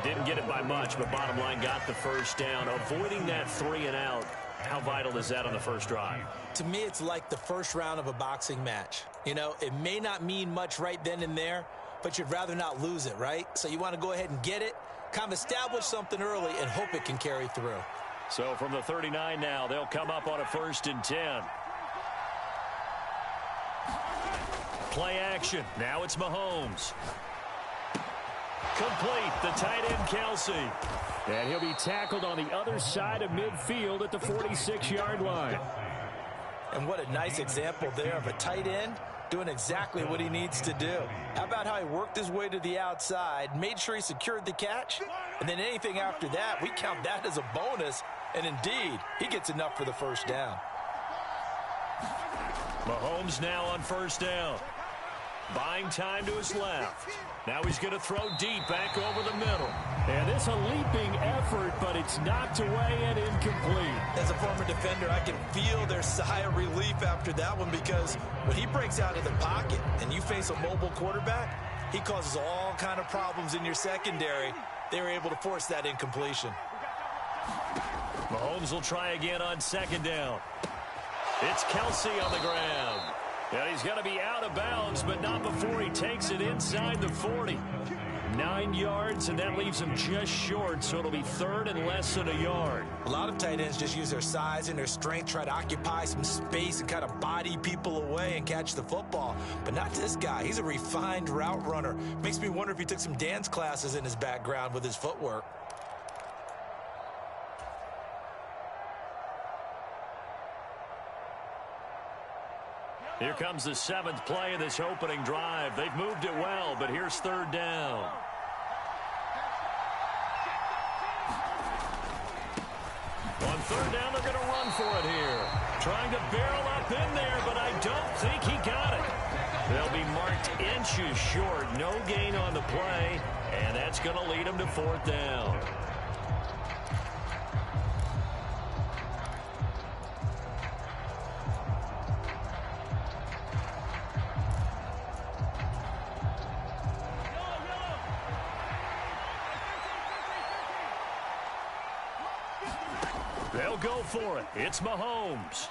Didn't get it by much, but bottom line got the first down. Avoiding that 3 and out. How vital is that on the first drive? To me, it's like the first round of a boxing match. You know, it may not mean much right then and there, but you'd rather not lose it, right? So you want to go ahead and get it, kind of establish something early, and hope it can carry through. So from the 39 now, they'll come up on a 1st and 10. Play action. Now it's Mahomes. Complete. The tight end, Kelsey. And he'll be tackled on the other side of midfield at the 46-yard line. And what a nice example there of a tight end doing exactly what he needs to do. How about how he worked his way to the outside, made sure he secured the catch, and then anything after that, we count that as a bonus. And indeed, he gets enough for the first down. Mahomes now on first down. Buying time to his left. Now he's going to throw deep back over the middle. And it's a leaping effort, but it's knocked away and incomplete. As a former defender, I can feel their sigh of relief after that one, because when he breaks out of the pocket and you face a mobile quarterback, he causes all kind of problems in your secondary. They were able to force that incompletion. Mahomes will try again on 2nd down. It's Kelsey on the ground. And he's going to be out of bounds, but not before he takes it inside the 40. 9 yards, and that leaves him just short, so it'll be 3rd and less than a yard. A lot of tight ends just use their size and their strength, try to occupy some space and kind of body people away and catch the football. But not this guy. He's a refined route runner. Makes me wonder if he took some dance classes in his background with his footwork. Here comes the 7th play of this opening drive. They've moved it well, but here's 3rd down. On 3rd down, they're going to run for it here. Trying to barrel up in there, but I don't think he got it. They'll be marked inches short. No gain on the play, and that's going to lead them to 4th down. They'll go for it. It's Mahomes.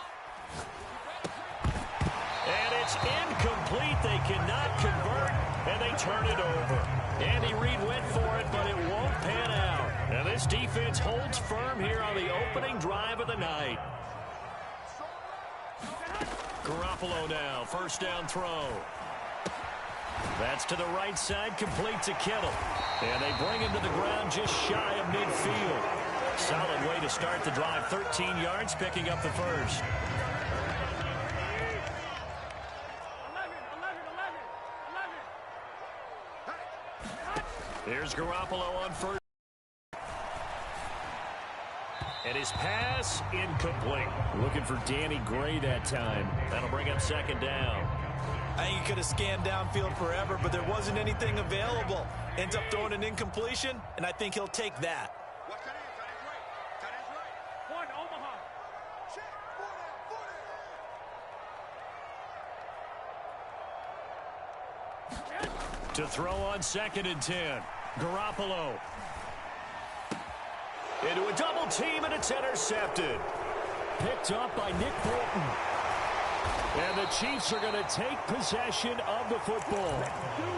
And it's incomplete. They cannot convert, and they turn it over. Andy Reid went for it, but it won't pan out. And this defense holds firm here on the opening drive of the night. Garoppolo now, 1st down throw. That's to the right side, complete to Kittle. And they bring him to the ground just shy of midfield. Solid way to start the drive. 13 yards, picking up the first. Here's Garoppolo on first. And his pass incomplete. Looking for Danny Gray that time. That'll bring up second down. I think he could have scanned downfield forever, but there wasn't anything available. Ends up throwing an incompletion, and I think he'll take that. Watch that in, tight end right. Tight end's right. One, Omaha. Check, To throw on 2nd and 10. Garoppolo. Into a double team, and it's intercepted. Picked up by Nick Bolton. And the Chiefs are going to take possession of the football.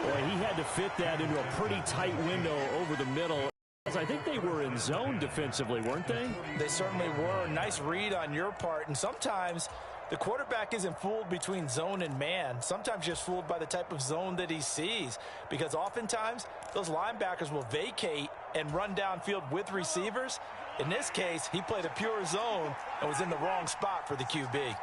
Boy, he had to fit that into a pretty tight window over the middle. I think they were in zone defensively, weren't they? They certainly were. Nice read on your part. And sometimes the quarterback isn't fooled between zone and man. Sometimes just fooled by the type of zone that he sees. Because oftentimes, those linebackers will vacate and run downfield with receivers. In this case, he played a pure zone and was in the wrong spot for the QB.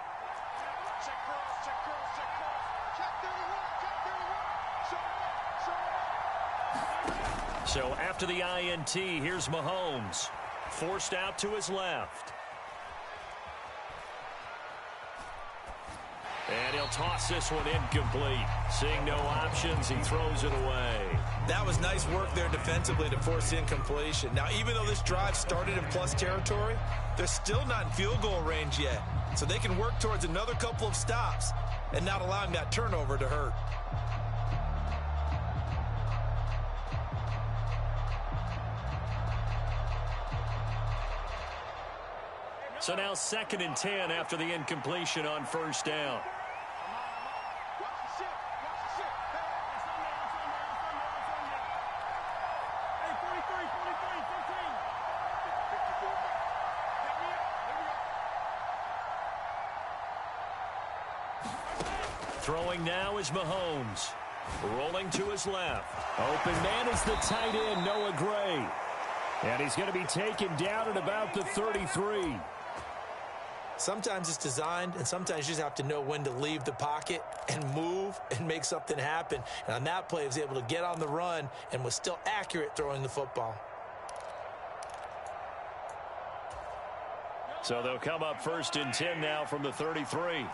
So after the INT, here's Mahomes. Forced out to his left. And he'll toss this one incomplete. Seeing no options, he throws it away. That was nice work there defensively to force incompletion. Now, even though this drive started in plus territory, they're still not in field goal range yet. So they can work towards another couple of stops and not allowing that turnover to hurt. So now 2nd and 10 after the incompletion on 1st down. Throwing now is Mahomes. Rolling to his left. Open man is the tight end, Noah Gray. And he's going to be taken down at about the 33. Sometimes it's designed, and sometimes you just have to know when to leave the pocket and move and make something happen. And on that play, he was able to get on the run and was still accurate throwing the football. So they'll come up 1st and 10 now from the 33.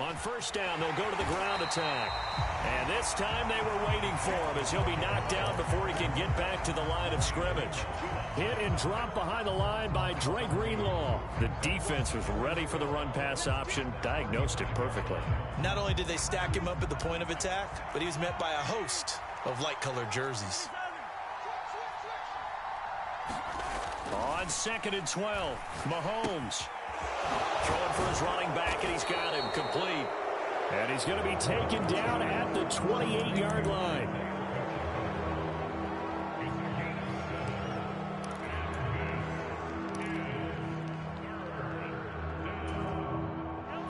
On 1st down, they'll go to the ground attack. And this time they were waiting for him as he'll be knocked down before he can get back to the line of scrimmage. Hit and drop behind the line by Dre Greenlaw. The defense was ready for the run-pass option, diagnosed it perfectly. Not only did they stack him up at the point of attack, but he was met by a host of light-colored jerseys. On 2nd and 12, Mahomes. Throwing for his running back, and he's got him complete. And he's going to be taken down at the 28-yard line.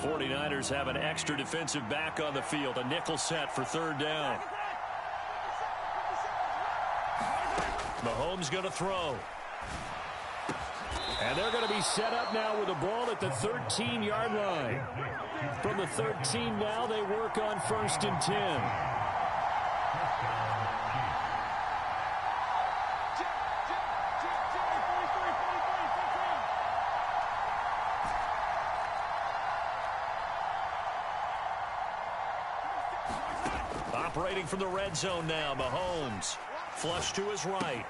'49ers have an extra defensive back on the field. A nickel set for 3rd down. Mahomes going to throw. And they're going to be set up now with the ball at the 13-yard line. From the 13 now, they work on 1st and 10. Operating from the red zone now, Mahomes. Flush to his right.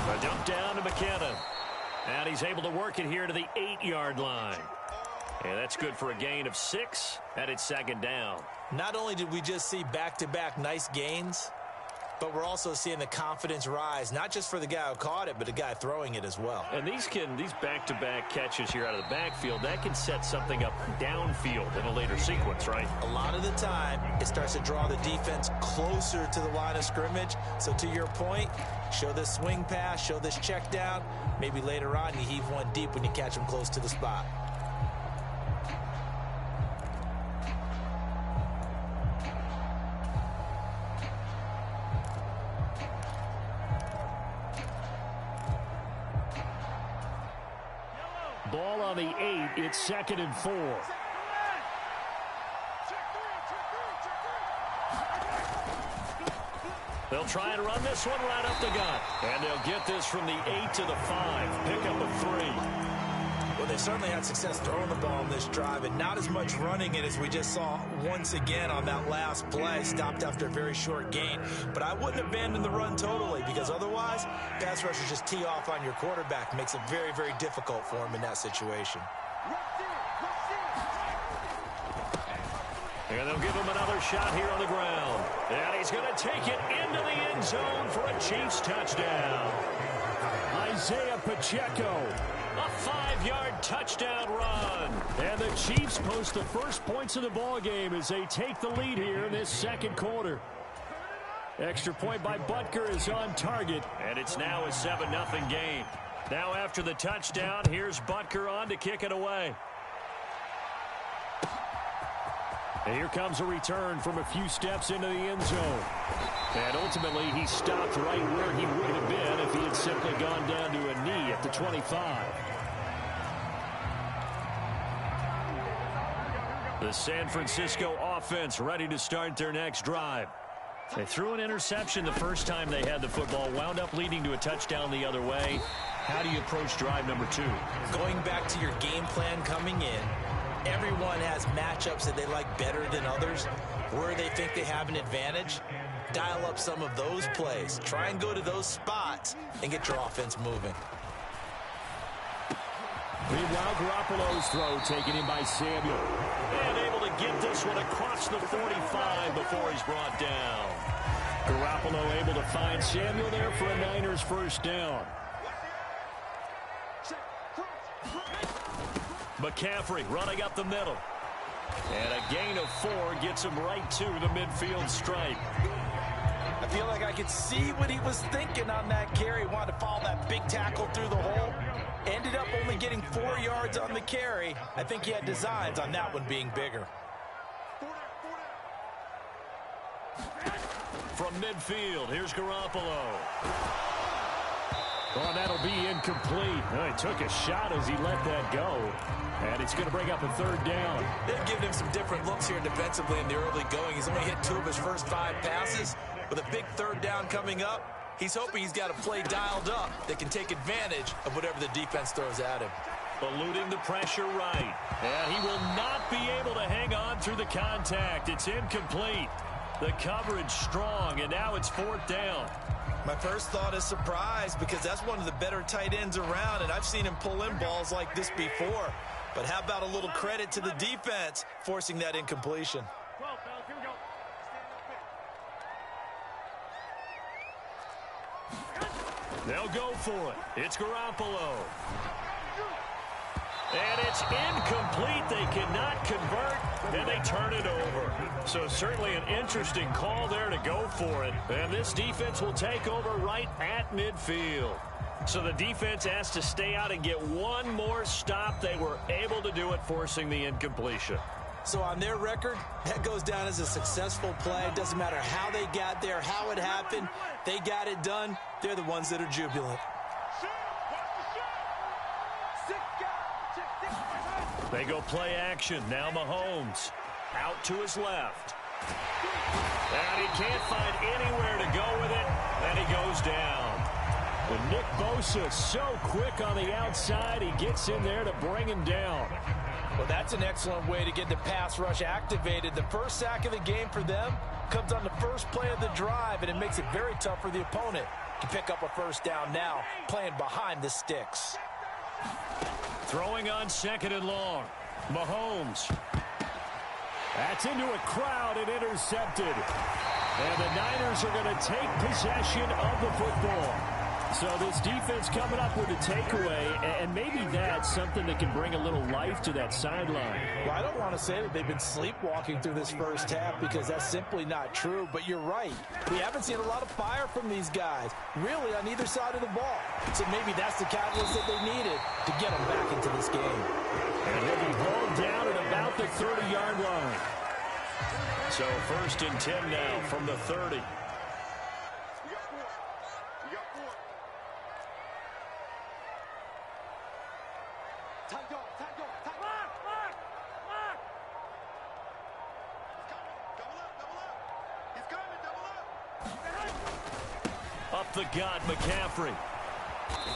A dump down to McKinnon. And he's able to work it here to the 8-yard line. And that's good for a gain of 6, and it's 2nd down. Not only did we just see back-to-back nice gains, but we're also seeing the confidence rise, not just for the guy who caught it, but the guy throwing it as well. And these back-to-back catches here out of the backfield, that can set something up downfield in a later sequence, right? A lot of the time, it starts to draw the defense closer to the line of scrimmage. So to your point, show this swing pass, show this check down. Maybe later on you heave one deep when you catch them close to the spot. Ball on the 8. It's 2nd and 4. They'll try and run this one right up the gut. And they'll get this from the 8 to the 5. Pick up a 3. Well, they certainly had success throwing the ball in this drive, and not as much running it as we just saw once again on that last play. Stopped after a very short gain. But I wouldn't abandon the run totally, because otherwise, pass rushers just tee off on your quarterback. Makes it very, very difficult for him in that situation. And they'll give him another shot here on the ground. And he's going to take it into the end zone for a Chiefs touchdown. Isaiah Pacheco. A 5-yard touchdown run. And the Chiefs post the first points of the ball game as they take the lead here in this second quarter. Extra point by Butker is on target. And it's now a 7-0 game. Now after the touchdown, here's Butker on to kick it away. And here comes a return from a few steps into the end zone. And ultimately, he stopped right where he would have been if he had simply gone down to a knee at the 25. The San Francisco offense ready to start their next drive. They threw an interception the first time they had the football, wound up leading to a touchdown the other way. How do you approach drive number 2? Going back to your game plan coming in, everyone has matchups that they like better than others. Where they think they have an advantage, dial up some of those plays. Try and go to those spots and get your offense moving. Meanwhile, Garoppolo's throw taken in by Samuel. And able to get this one across the 45 before he's brought down. Garoppolo able to find Samuel there for a Niners first down. McCaffrey running up the middle. And a gain of 4 gets him right to the midfield stripe. I feel like I could see what he was thinking on that carry. Wanted to follow that big tackle through the hole. Ended up only getting 4 yards on the carry. I think he had designs on that one being bigger. From midfield, here's Garoppolo. Oh, that'll be incomplete. Oh, he took a shot as he let that go. And it's going to bring up a third down. They've given him some different looks here defensively in the early going. He's only hit 2 of his first 5 passes. With a big third down coming up, he's hoping he's got a play dialed up that can take advantage of whatever the defense throws at him. Eluding the pressure right. And he will not be able to hang on through the contact. It's incomplete. The coverage strong, and now it's 4th down. My first thought is surprise, because that's one of the better tight ends around, and I've seen him pull in balls like this before. But how about a little credit to the defense forcing that incompletion? They'll go for it. It's Garoppolo. And it's incomplete. They cannot convert, and they turn it over. So certainly an interesting call there to go for it. And this defense will take over right at midfield. So the defense has to stay out and get one more stop. They were able to do it, forcing the incompletion. So on their record, that goes down as a successful play. It doesn't matter how they got there, how it happened. They got it done. They're the ones that are jubilant. They go play action. Now Mahomes out to his left. And he can't find anywhere to go with it. And he goes down. And Nick Bosa so quick on the outside. He gets in there to bring him down. Well, that's an excellent way to get the pass rush activated. The first sack of the game for them comes on the first play of the drive, and it makes it very tough for the opponent to pick up a first down now, playing behind the sticks. Throwing on 2nd and long. Mahomes. That's into a crowd and intercepted. And the Niners are going to take possession of the football. So this defense coming up with a takeaway, and maybe that's something that can bring a little life to that sideline. Well, I don't want to say that they've been sleepwalking through this first half, because that's simply not true. But you're right. We haven't seen a lot of fire from these guys, really, on either side of the ball. So maybe that's the catalyst that they needed to get them back into this game. And he'll be hauled down at about the 30-yard line. So 1st and 10 now from the 30. Up the gut, McCaffrey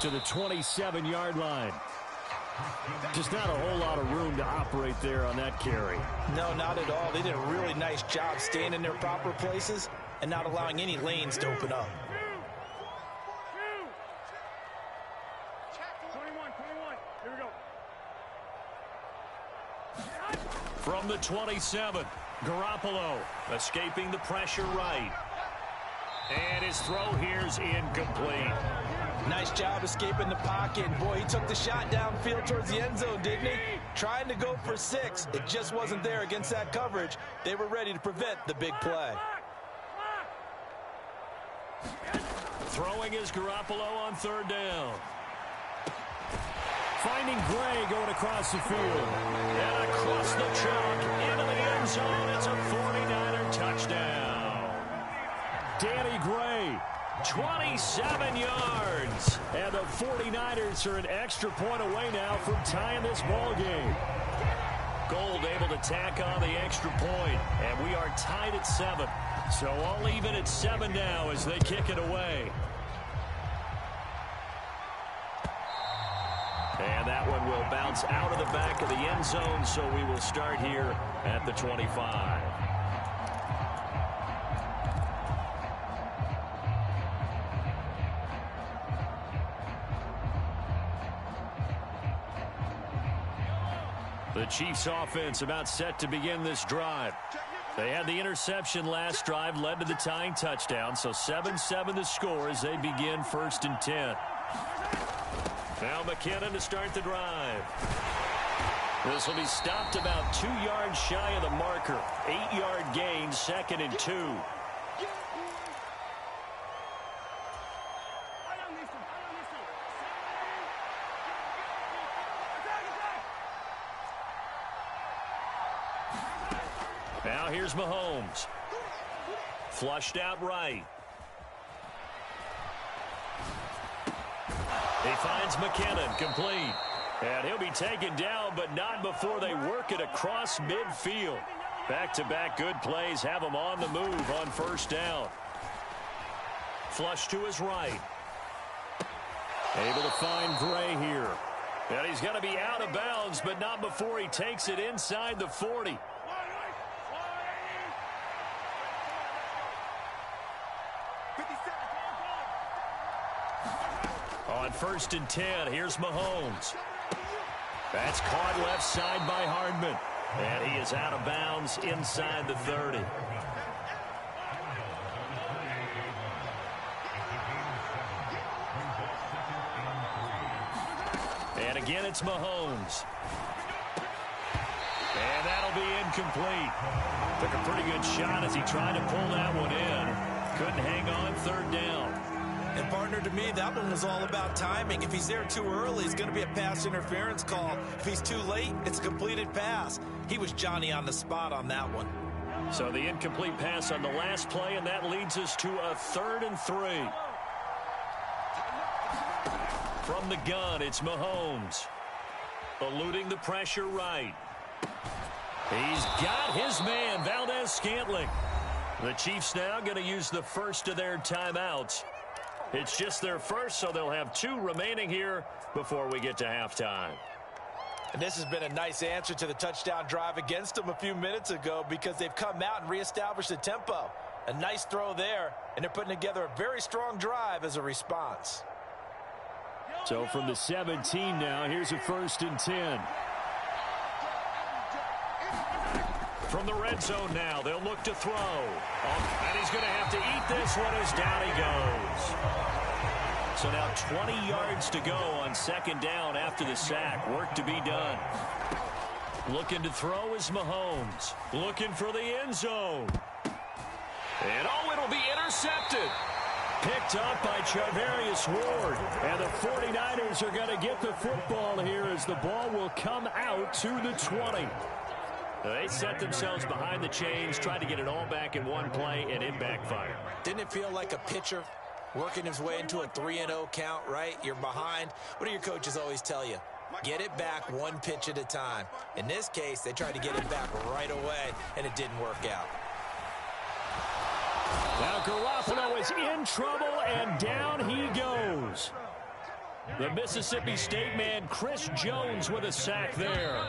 to the 27-yard line. Just not a whole lot of room to operate there on that carry. No, not at all. They did a really nice job staying in their proper places and not allowing any lanes to open up. 21. Here we go. From the 27, Garoppolo escaping the pressure right. And his throw here's incomplete. Nice job escaping the pocket. Boy, he took the shot downfield towards the end zone, didn't he? Trying to go for 6. It just wasn't there against that coverage. They were ready to prevent the big play. Throwing is Garoppolo on 3rd down. Finding Gray going across the field. And across the chalk into the end zone. It's a 49er touchdown. Danny Gray, 27 yards. And the 49ers are an extra point away now from tying this ball game. Gold able to tack on the extra point. And we are tied at 7. So all even at 7 now as they kick it away. And that one will bounce out of the back of the end zone, so we will start here at the 25. The Chiefs offense about set to begin this drive. They had the interception last drive, led to the tying touchdown, so 7-7 the score as they begin 1st and 10. Now McKinnon to start the drive. This will be stopped about 2 yards shy of the marker. 8-yard gain, 2nd and 2. Now here's Mahomes. Flushed out right. He finds McKinnon, complete. And he'll be taken down, but not before they work it across midfield. Back-to-back good plays have him on the move on 1st down. Flush to his right. Able to find Gray here. And he's going to be out of bounds, but not before he takes it inside the 40. On 1st and 10, here's Mahomes. That's caught left side by Hardman. And he is out of bounds inside the 30. And again, it's Mahomes. And that'll be incomplete. Took a pretty good shot as he tried to pull that one in. Couldn't hang on 3rd down. And, partner, to me, that one was all about timing. If he's there too early, it's going to be a pass interference call. If he's too late, it's a completed pass. He was Johnny on the spot on that one. So the incomplete pass on the last play, and that leads us to a 3rd and 3. From the gun, it's Mahomes. Eluding the pressure right. He's got his man, Valdez-Scantling. The Chiefs now going to use the first of their timeouts. It's just their first, so they'll have 2 remaining here before we get to halftime. And this has been a nice answer to the touchdown drive against them a few minutes ago because they've come out and reestablished the tempo. A nice throw there, and they're putting together a very strong drive as a response. So from the 17 now, here's a 1st and 10. From the red zone now, they'll look to throw. And he's going to have to eat this one as down he goes. So now 20 yards to go on 2nd down after the sack. Work to be done. Looking to throw is Mahomes. Looking for the end zone. And it'll be intercepted. Picked up by Charvarius Ward. And the 49ers are going to get the football here as the ball will come out to the 20. They set themselves behind the chains, tried to get it all back in one play, and it backfired. Didn't it feel like a pitcher working his way into a 3-0 count, right? You're behind. What do your coaches always tell you? Get it back 1 pitch at a time. In this case, they tried to get it back right away, and it didn't work out. Now Garoppolo is in trouble, and down he goes. The Mississippi State man, Chris Jones, with a sack there.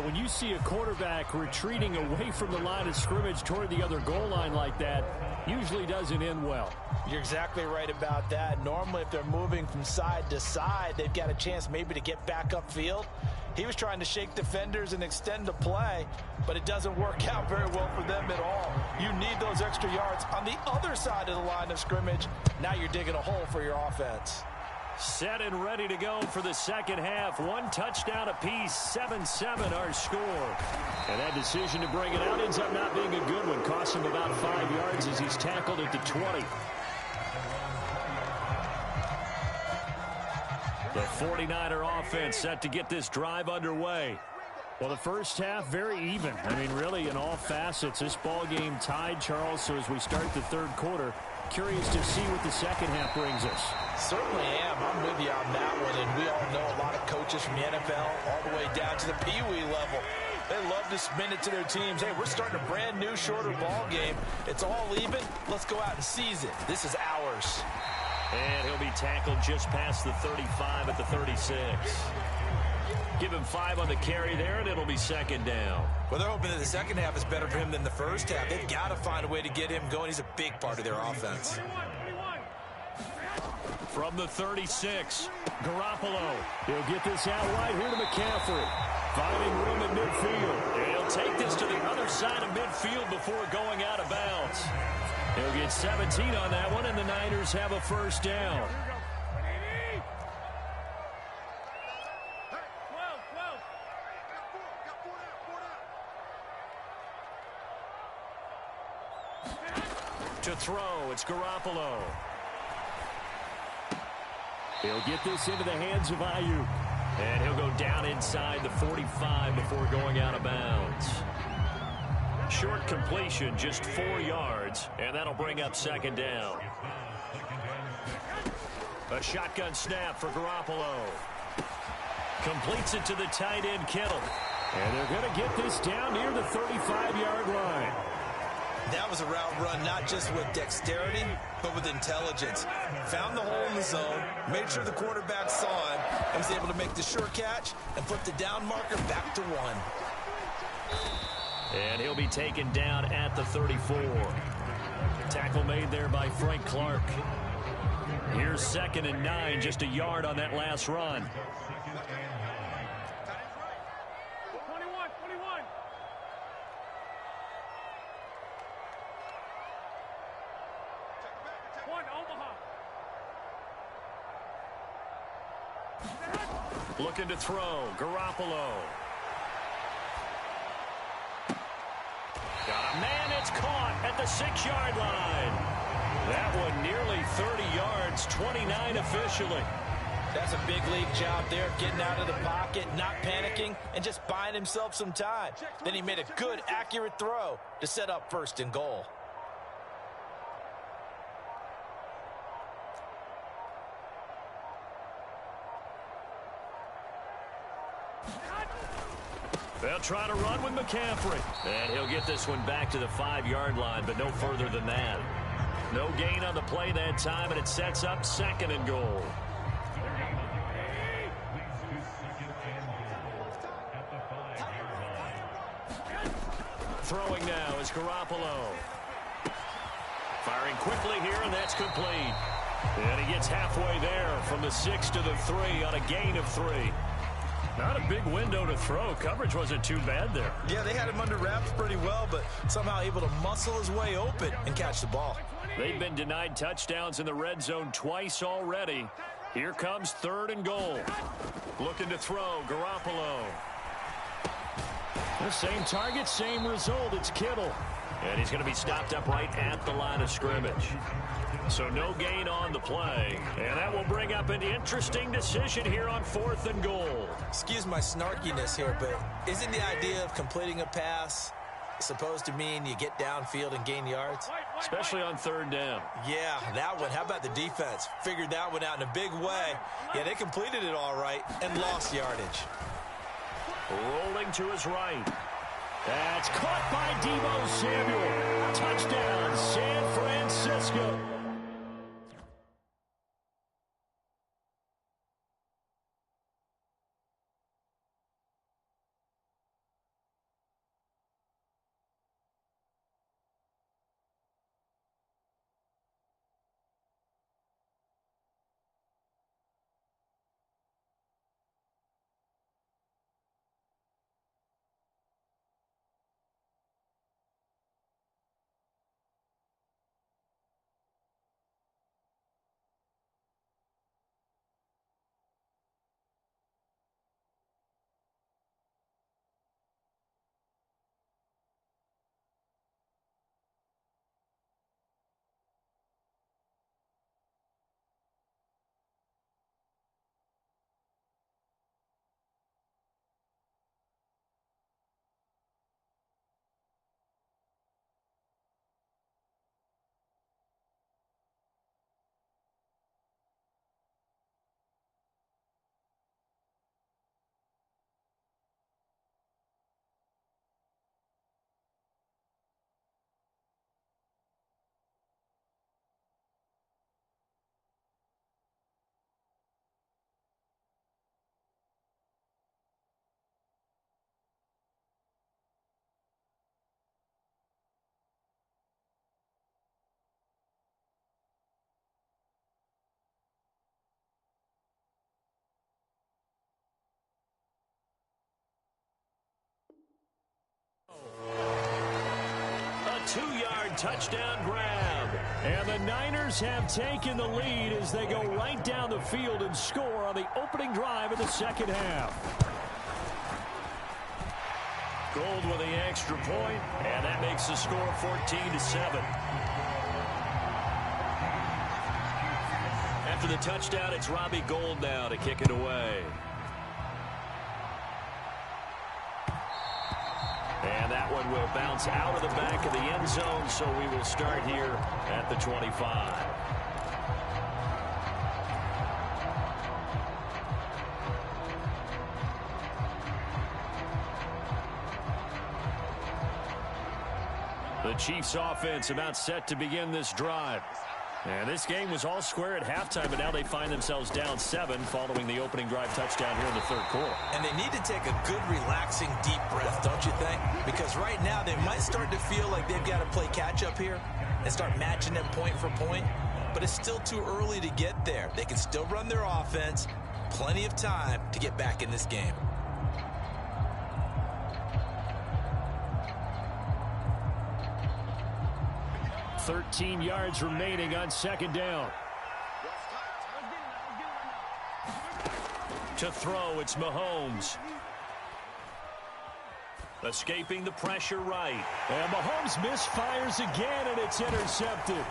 When you see a quarterback retreating away from the line of scrimmage toward the other goal line like that, usually doesn't end well. You're exactly right about that. Normally, if they're moving from side to side, they've got a chance maybe to get back upfield. He was trying to shake defenders and extend the play, but it doesn't work out very well for them at all. You need those extra yards on the other side of the line of scrimmage. Now you're digging a hole for your offense. Set and ready to go for the second half. One touchdown apiece, 7-7 our score. And that decision to bring it out ends up not being a good one. Cost him about 5 yards as he's tackled at the 20. The 49er offense set to get this drive underway. Well, the first half, very even. I mean, really, in all facets, this ball game tied, Charles. So as we start the third quarter, curious to see what the second half brings us. Certainly am. I'm with you on that one. And we all know a lot of coaches from the NFL all the way down to the Pee Wee level. They love to spin it to their teams. Hey, we're starting a brand new, shorter ball game. It's all even. Let's go out and seize it. This is ours. And he'll be tackled just past the 35 at the 36. Give him 5 on the carry there, and it'll be second down. Well, they're hoping that the second half is better for him than the first half. They've got to find a way to get him going. He's a big part of their offense. From the 36, Garoppolo. He'll get this out wide here to McCaffrey. Finding room at midfield. And he'll take this to the other side of midfield before going out of bounds. He'll get 17 on that one, and the Niners have a first down. To throw, it's Garoppolo. He'll get this into the hands of Ayuk. And he'll go down inside the 45 before going out of bounds. Short completion, just 4 yards, and that'll bring up second down. A shotgun snap for Garoppolo. Completes it to the tight end, Kittle. And they're going to get this down near the 35-yard line. That was a route run not just with dexterity, but with intelligence. Found the hole in the zone, made sure the quarterback saw him, and was able to make the short catch and put the down marker back to 1. And he'll be taken down at the 34. Tackle made there by Frank Clark. Here's 2nd and 9, just a yard on that last run. Looking to throw, Garoppolo. Got a man, it's caught at the 6-yard line. That one nearly 30 yards, 29 officially. That's a big league job there, getting out of the pocket, not panicking, and just buying himself some time. Then he made a good, accurate throw to set up 1st and goal. They'll try to run with McCaffrey. And he'll get this one back to the 5-yard line, but no further than that. No gain on the play that time, and it sets up 2nd and goal. Throwing now is Garoppolo. Firing quickly here, and that's complete. And he gets halfway there from the 6 to the 3 on a gain of 3. Not a big window to throw. Coverage wasn't too bad there. Yeah, they had him under wraps pretty well, but somehow able to muscle his way open and catch the ball. They've been denied touchdowns in the red zone twice already. Here comes 3rd and goal. Looking to throw, Garoppolo. The same target, same result. It's Kittle. And he's going to be stopped up right at the line of scrimmage. So no gain on the play. And that will bring up an interesting decision here on 4th and goal. Excuse my snarkiness here, but isn't the idea of completing a pass supposed to mean you get downfield and gain yards? Especially on 3rd down. Yeah, that one. How about the defense? Figured that one out in a big way. Yeah, they completed it all right and lost yardage. Rolling to his right. That's caught by Deebo Samuel. Touchdown, San Francisco. A 2-yard touchdown grab. And the Niners have taken the lead as they go right down the field and score on the opening drive of the second half. Gold with the extra point, and that makes the score 14-7. After the touchdown, it's Robbie Gould now to kick it away. And that one will bounce out of the back of the end zone, so we will start here at the 25. The Chiefs offense about set to begin this drive. And this game was all square at halftime, but now they find themselves down 7 following the opening drive touchdown here in the third quarter. And they need to take a good, relaxing, deep breath, don't you think? Because right now they might start to feel like they've got to play catch-up here and start matching them point for point. But it's still too early to get there. They can still run their offense. Plenty of time to get back in this game. $13 yards remaining on second down. To throw, it's Mahomes. Escaping the pressure right. And Mahomes misfires again, and it's intercepted.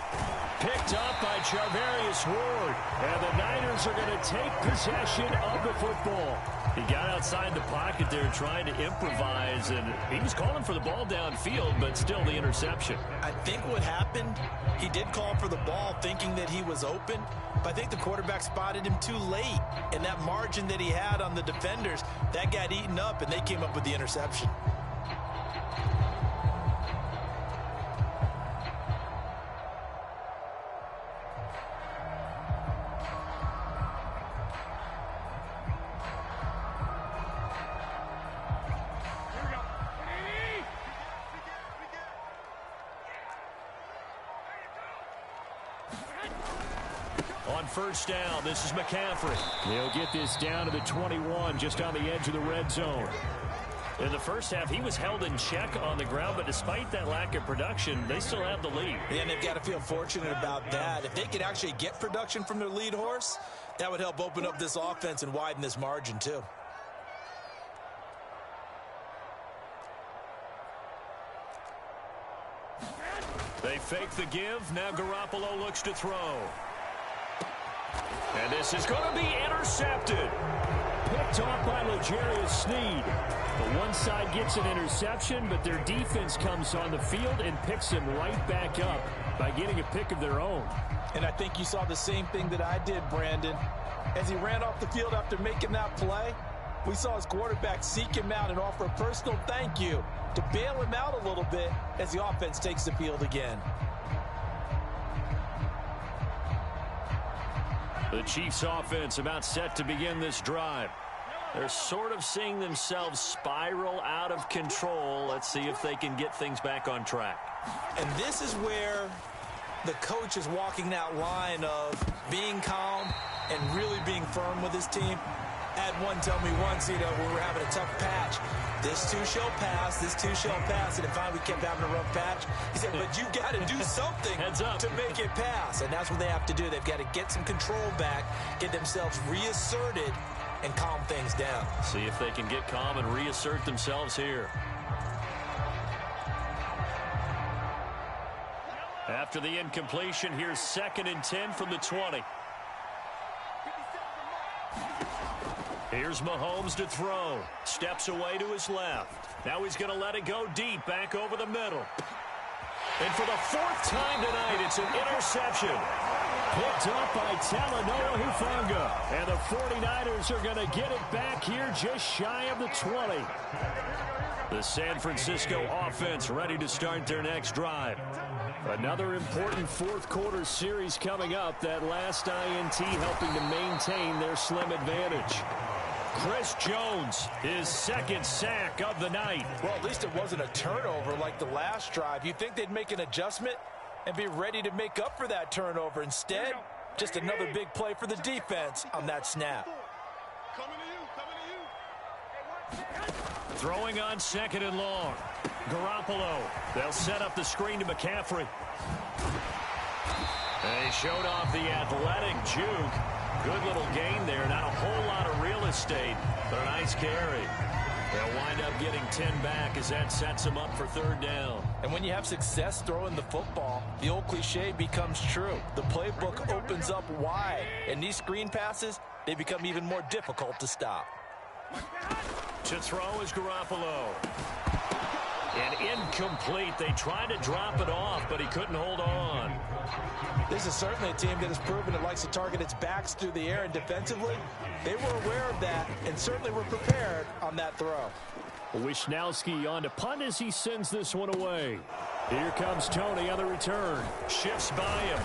Picked up by Charvarius Ward. And the Niners are going to take possession of the football. He got outside the pocket there trying to improvise, and he was calling for the ball downfield, but still the interception. I think what happened, he did call for the ball thinking that he was open, but I think the quarterback spotted him too late. And that margin that he had on the defenders, that got eaten up, and they came up with the interception. On first down, this is McCaffrey. He'll get this down to the 21, just on the edge of the red zone. In the first half, he was held in check on the ground, but despite that lack of production, they still have the lead. Yeah, and they've got to feel fortunate about that. If they could actually get production from their lead horse, that would help open up this offense and widen this margin, too. They fake the give. Now Garoppolo looks to throw. And this is going to be intercepted. Picked off by L'Jarius Sneed. The one side gets an interception, but their defense comes on the field and picks him right back up by getting a pick of their own. And I think you saw the same thing that I did, Brandon. As he ran off the field after making that play, We saw his quarterback seek him out and offer a personal thank you to bail him out a little bit as the offense takes the field again. The Chiefs offense about set to begin this drive. They're sort of seeing themselves spiral out of control. Let's see if they can get things back on track. And this is where the coach is walking that line of being calm and really being firm with his team. I had one tell me once, when we were having a tough patch, this too shall pass, this too shall pass, and if finally we kept having a rough patch, he said, but you got to do something to make it pass, and that's what they have to do. They've got to get some control back, get themselves reasserted, and calm things down. See if they can get calm and reassert themselves here. After the incompletion, here's 2nd and 10 from the 20. Here's Mahomes to throw. Steps away to his left. Now he's going to let it go deep, back over the middle. And for the 4th time tonight, it's an interception. Picked up by Talanoa Hufanga. And the 49ers are going to get it back here just shy of the 20. The San Francisco offense ready to start their next drive. Another important 4th quarter series coming up. That last INT helping to maintain their slim advantage. Chris Jones, his 2nd sack of the night. Well, at least it wasn't a turnover like the last drive. You'd think they'd make an adjustment and be ready to make up for that turnover. Instead, just another big play for the defense on that snap. Throwing on 2nd and long. Garoppolo. They'll set up the screen to McCaffrey. They showed off the athletic juke. Good little gain there. Not a whole lot of real estate, but a nice carry. They'll wind up getting 10 back as that sets them up for 3rd down. And when you have success throwing the football, the old cliche becomes true. The playbook opens up wide, and these screen passes, they become even more difficult to stop. To throw is Garoppolo. And incomplete. They tried to drop it off, but he couldn't hold on. This is certainly a team that has proven it likes to target its backs through the air, and defensively, they were aware of that and certainly were prepared on that throw. Wishnowski on to punt as he sends this one away. Here comes Tony on the return. Shifts by him.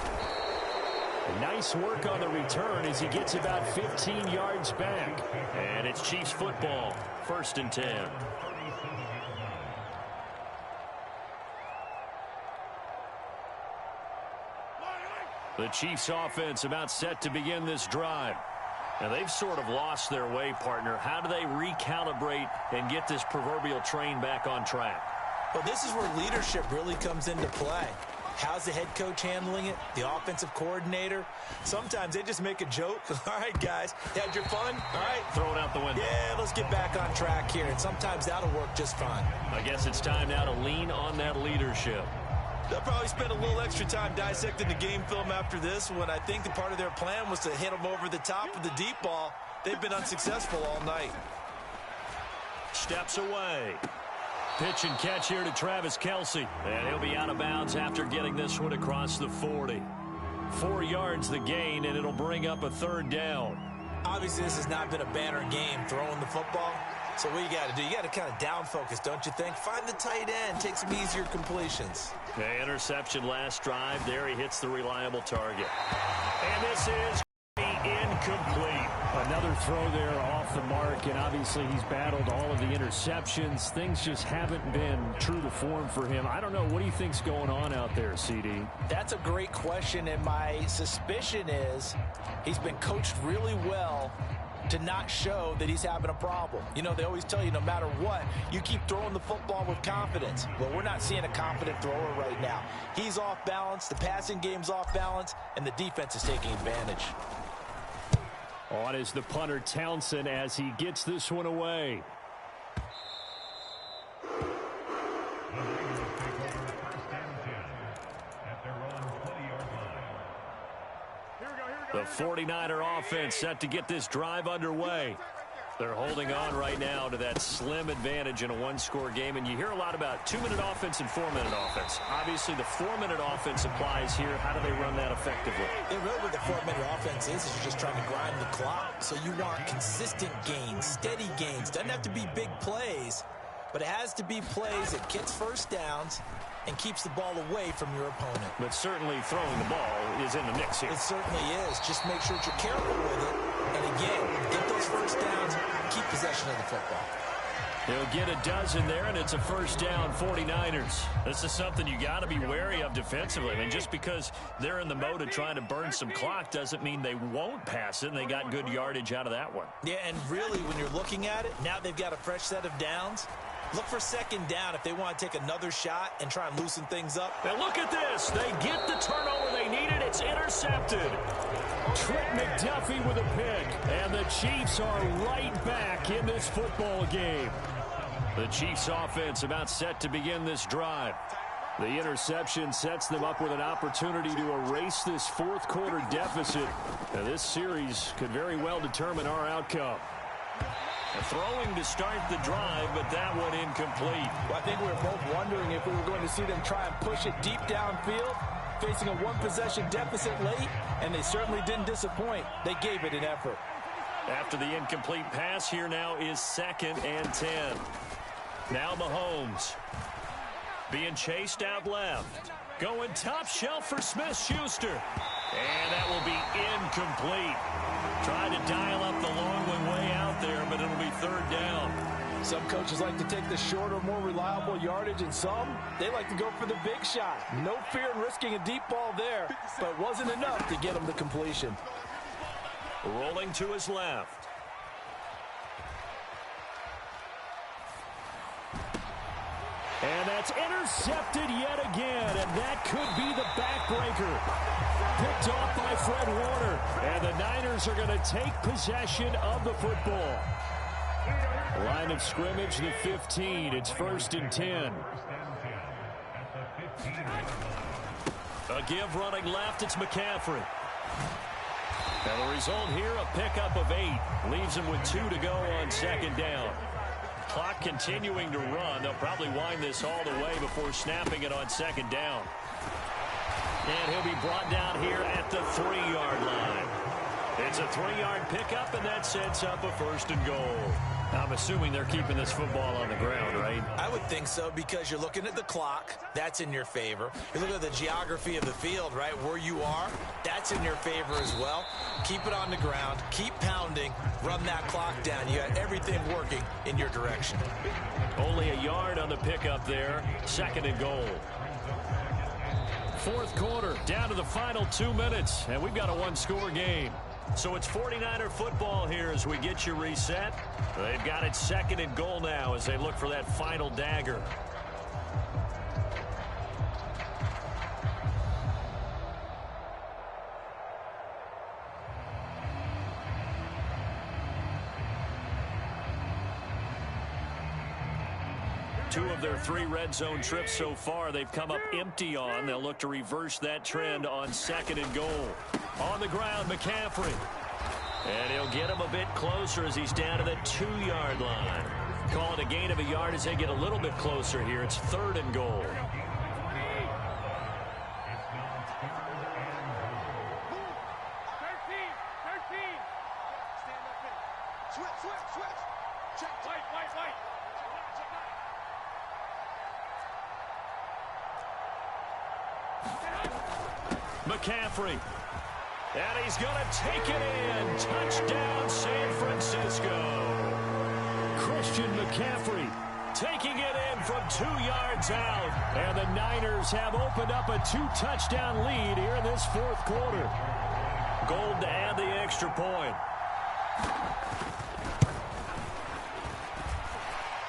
Nice work on the return as he gets about 15 yards back. And it's Chiefs football. 1st and 10. The Chiefs offense about set to begin this drive. And they've sort of lost their way, partner. How do they recalibrate and get this proverbial train back on track? Well, this is where leadership really comes into play. How's the head coach handling it? The offensive coordinator? Sometimes they just make a joke. All right, guys, had your fun? All right. Throw it out the window. Yeah, let's get back on track here. And sometimes that'll work just fine. I guess it's time now to lean on that leadership. They'll probably spend a little extra time dissecting the game film after this when I think the part of their plan was to hit them over the top of the deep ball. They've been unsuccessful all night. Steps away. Pitch and catch here to Travis Kelce. And he'll be out of bounds after getting this one across the 40. 4 yards the gain, and it'll bring up a 3rd down. Obviously, this has not been a banner game throwing the football. So what you got to do, you got to kind of down focus, don't you think? Find the tight end, take some easier completions. The interception last drive. There he hits the reliable target. And this is incomplete. Another throw there off the mark, and obviously he's battled all of the interceptions. Things just haven't been true to form for him. I don't know. What do you think's going on out there, CD? That's a great question, and my suspicion is he's been coached really well to not show that he's having a problem. You know, they always tell you no matter what, you keep throwing the football with confidence. Well, we're not seeing a confident thrower right now. He's off balance, the passing game's off balance, and the defense is taking advantage. On is the punter Townsend as he gets this one away. The 49er offense set to get this drive underway. They're holding on right now to that slim advantage in a one-score game, and you hear a lot about 2-minute offense and 4-minute offense. Obviously, the 4-minute offense applies here. How do they run that effectively? Really what the 4-minute offense is you're just trying to grind the clock. So you want consistent gains, steady gains. Doesn't have to be big plays, but it has to be plays that gets first downs and keeps the ball away from your opponent. But certainly throwing the ball is in the mix here. It certainly is. Just make sure that you're careful with it. And again, get those first downs, keep possession of the football. He'll get a dozen there, and it's a first down, 49ers. This is something you got to be wary of defensively. I mean, just because they're in the mode of trying to burn some clock doesn't mean they won't pass it, and they got good yardage out of that one. Yeah, and really, when you're looking at it, now they've got a fresh set of downs. Look for second down if they want to take another shot and try and loosen things up. Now look at this. They get the turnover they needed. It's intercepted. Trent McDuffie with a pick. And the Chiefs are right back in this football game. The Chiefs offense about set to begin this drive. The interception sets them up with an opportunity to erase this fourth quarter deficit. Now, this series could very well determine our outcome. Throwing to start the drive, but that one incomplete. Well, I think we were both wondering if we were going to see them try and push it deep downfield, facing a one-possession deficit late, and they certainly didn't disappoint. They gave it an effort. After the incomplete pass, here now is 2nd and 10. Now Mahomes being chased out left. Going top shelf for Smith-Schuster. And that will be incomplete. Trying to dial up the long one way out there, but it'll be 3rd down. Some coaches like to take the shorter, more reliable yardage, and some, they like to go for the big shot. No fear in risking a deep ball there, but it wasn't enough to get him to completion. Rolling to his left. And that's intercepted yet again, and that could be the backbreaker. Picked off by Fred Warner, and the Niners are going to take possession of the football. Line of scrimmage, the 15. It's 1st and 10. A give running left, it's McCaffrey. And the result here, a pickup of 8. Leaves him with 2 to go on 2nd down. Clock continuing to run. They'll probably wind this all the way before snapping it on 2nd down. And he'll be brought down here at the 3-yard line. It's a 3-yard pickup, and that sets up a 1st and goal. I'm assuming they're keeping this football on the ground, right? I would think so, because you're looking at the clock. That's in your favor. You look at the geography of the field, right, where you are. That's in your favor as well. Keep it on the ground. Keep pounding. Run that clock down. You got everything working in your direction. Only a yard on the pickup there. 2nd and goal. 4th quarter, down to the final 2 minutes, and we've got a one-score game. So it's 49er football here as we get you reset. They've got it 2nd and goal now as they look for that final dagger. Two of their 3 red zone trips so far, they've come up empty on. They'll look to reverse that trend on 2nd and goal. On the ground, McCaffrey. And he'll get him a bit closer as he's down to the 2-yard line. Call it a gain of a yard as they get a little bit closer here. It's 3rd and goal. McCaffrey. And he's going to take it in. Touchdown, San Francisco. Christian McCaffrey taking it in from 2 yards out. And the Niners have opened up a 2-touchdown lead here in this 4th quarter. Gold to add the extra point.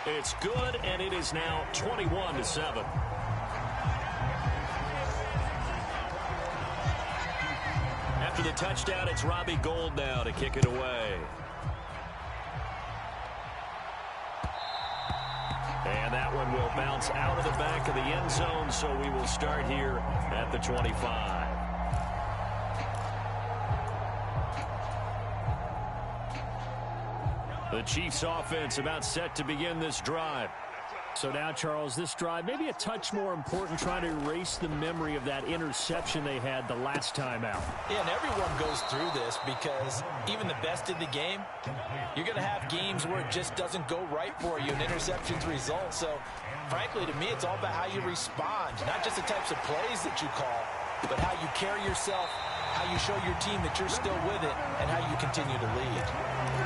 It's good, and it is now 21-7. After the touchdown, it's Robbie Gould now to kick it away. And that one will bounce out of the back of the end zone, so we will start here at the 25. The Chiefs offense about set to begin this drive. So now, Charles, this drive maybe a touch more important, trying to erase the memory of that interception they had the last time out. Yeah, and everyone goes through this because even the best in the game, you're going to have games where it just doesn't go right for you and interceptions result. So, frankly, to me, it's all about how you respond, not just the types of plays that you call, but how you carry yourself, how you show your team that you're still with it, and how you continue to lead.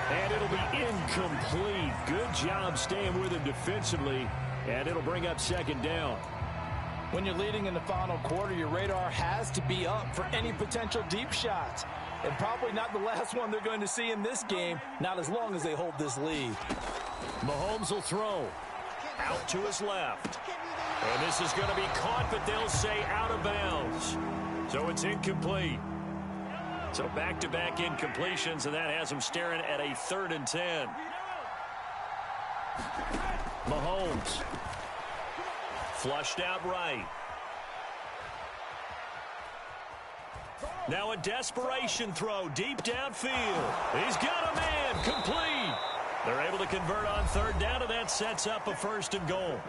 And it'll be incomplete. Good job staying with him defensively, and it'll bring up second down. When you're leading in the final quarter, your radar has to be up for any potential deep shots. And probably not the last one they're going to see in this game, not as long as they hold this lead. Mahomes will throw. Out to his left. And this is going to be caught, but they'll say out of bounds. So it's incomplete. So back-to-back incompletions, and that has them staring at a 3rd and 10. Mahomes. Flushed out right. Now a desperation throw deep downfield. He's got a man. Complete. They're able to convert on 3rd down, and that sets up a 1st and goal.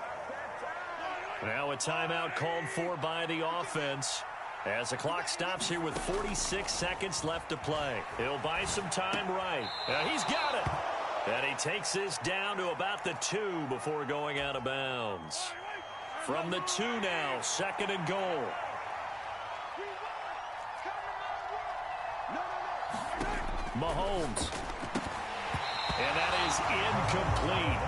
Now a timeout called for by the offense as the clock stops here with 46 seconds left to play. He'll buy some time right. Now he's got it. And he takes this down to about the 2 before going out of bounds. From the 2 now, 2nd and goal. Mahomes. And that is incomplete.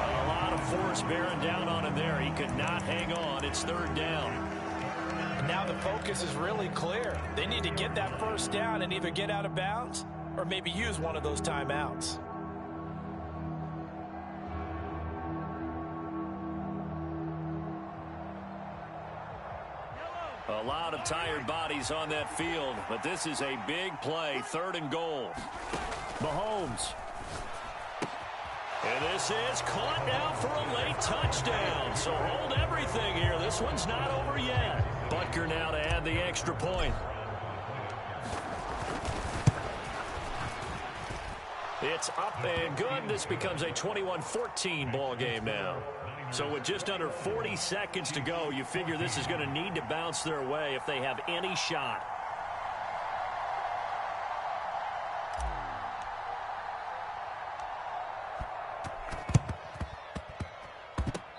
A lot of force bearing down on him there. He could not hang on. It's 3rd down. And now the focus is really clear. They need to get that 1st down and either get out of bounds or maybe use one of those timeouts. A lot of tired bodies on that field, but this is a big play. 3rd and goal. Mahomes. And this is caught now for a late touchdown. So hold everything here. This one's not over yet. Butker now to add the extra point. It's up and good. This becomes a 21-14 ball game now. So with just under 40 seconds to go, you figure this is going to need to bounce their way if they have any shot.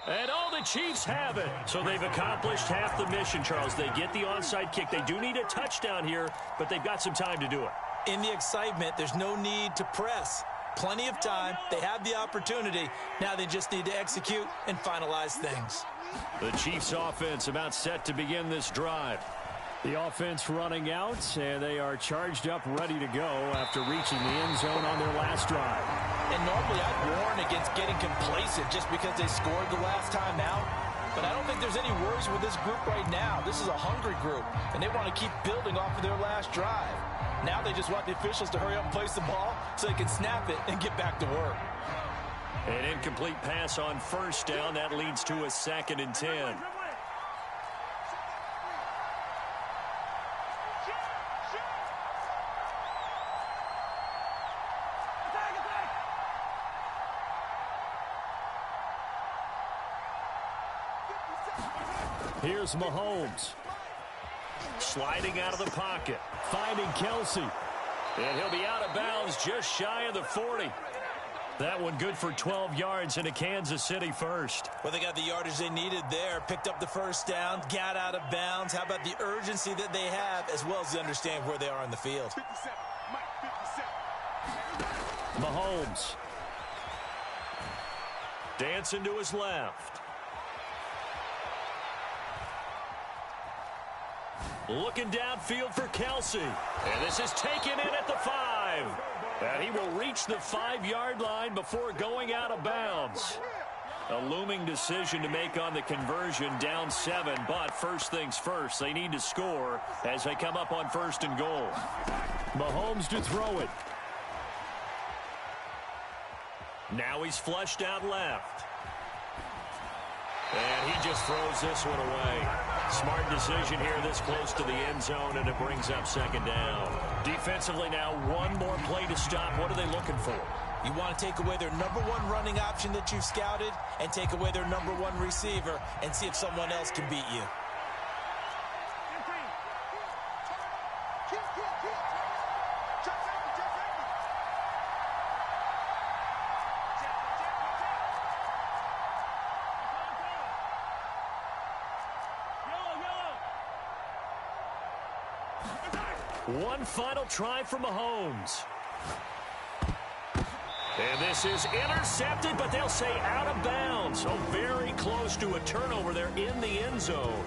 And all the Chiefs have it. So they've accomplished half the mission, Charles. They get the onside kick. They do need a touchdown here, but they've got some time to do it. In the excitement, there's no need to press. Plenty of time. They have the opportunity. Now they just need to execute and finalize things. The Chiefs offense about set to begin this drive. The offense running out, and they are charged up, ready to go after reaching the end zone on their last drive. And normally I'd warn against getting complacent just because they scored the last time out. But I don't think there's any worries with this group right now. This is a hungry group, and they want to keep building off of their last drive. Now they just want the officials to hurry up and place the ball so they can snap it and get back to work. An incomplete pass on 1st down. That leads to a 2nd and 10. Here's Mahomes. Sliding out of the pocket. Finding Kelsey. And he'll be out of bounds just shy of the 40. That one good for 12 yards into Kansas City 1st. Well, they got the yardage they needed there. Picked up the 1st down. Got out of bounds. How about the urgency that they have as well as they understand where they are on the field? Mahomes. Dancing to his left. Looking downfield for Kelsey. And this is taken in at the 5. And he will reach the 5-yard line before going out of bounds. A looming decision to make on the conversion, down 7. But first things first, they need to score as they come up on 1st and goal. Mahomes to throw it. Now he's flushed out left. And he just throws this one away. Smart decision here this close to the end zone, and it brings up 2nd down. Defensively now, one more play to stop. What are they looking for? You want to take away their number one running option that you've scouted and take away their number one receiver and see if someone else can beat you. One final try from Mahomes. And this is intercepted, but they'll say out of bounds. So very close to a turnover there in the end zone.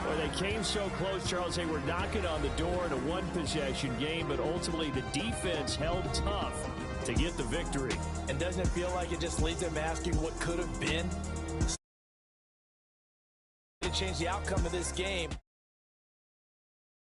Well, they came so close, Charles. They were knocking on the door in a one-possession game, but ultimately the defense held tough to get the victory. And doesn't it feel like it just leaves them asking what could have been? To change the outcome of this game.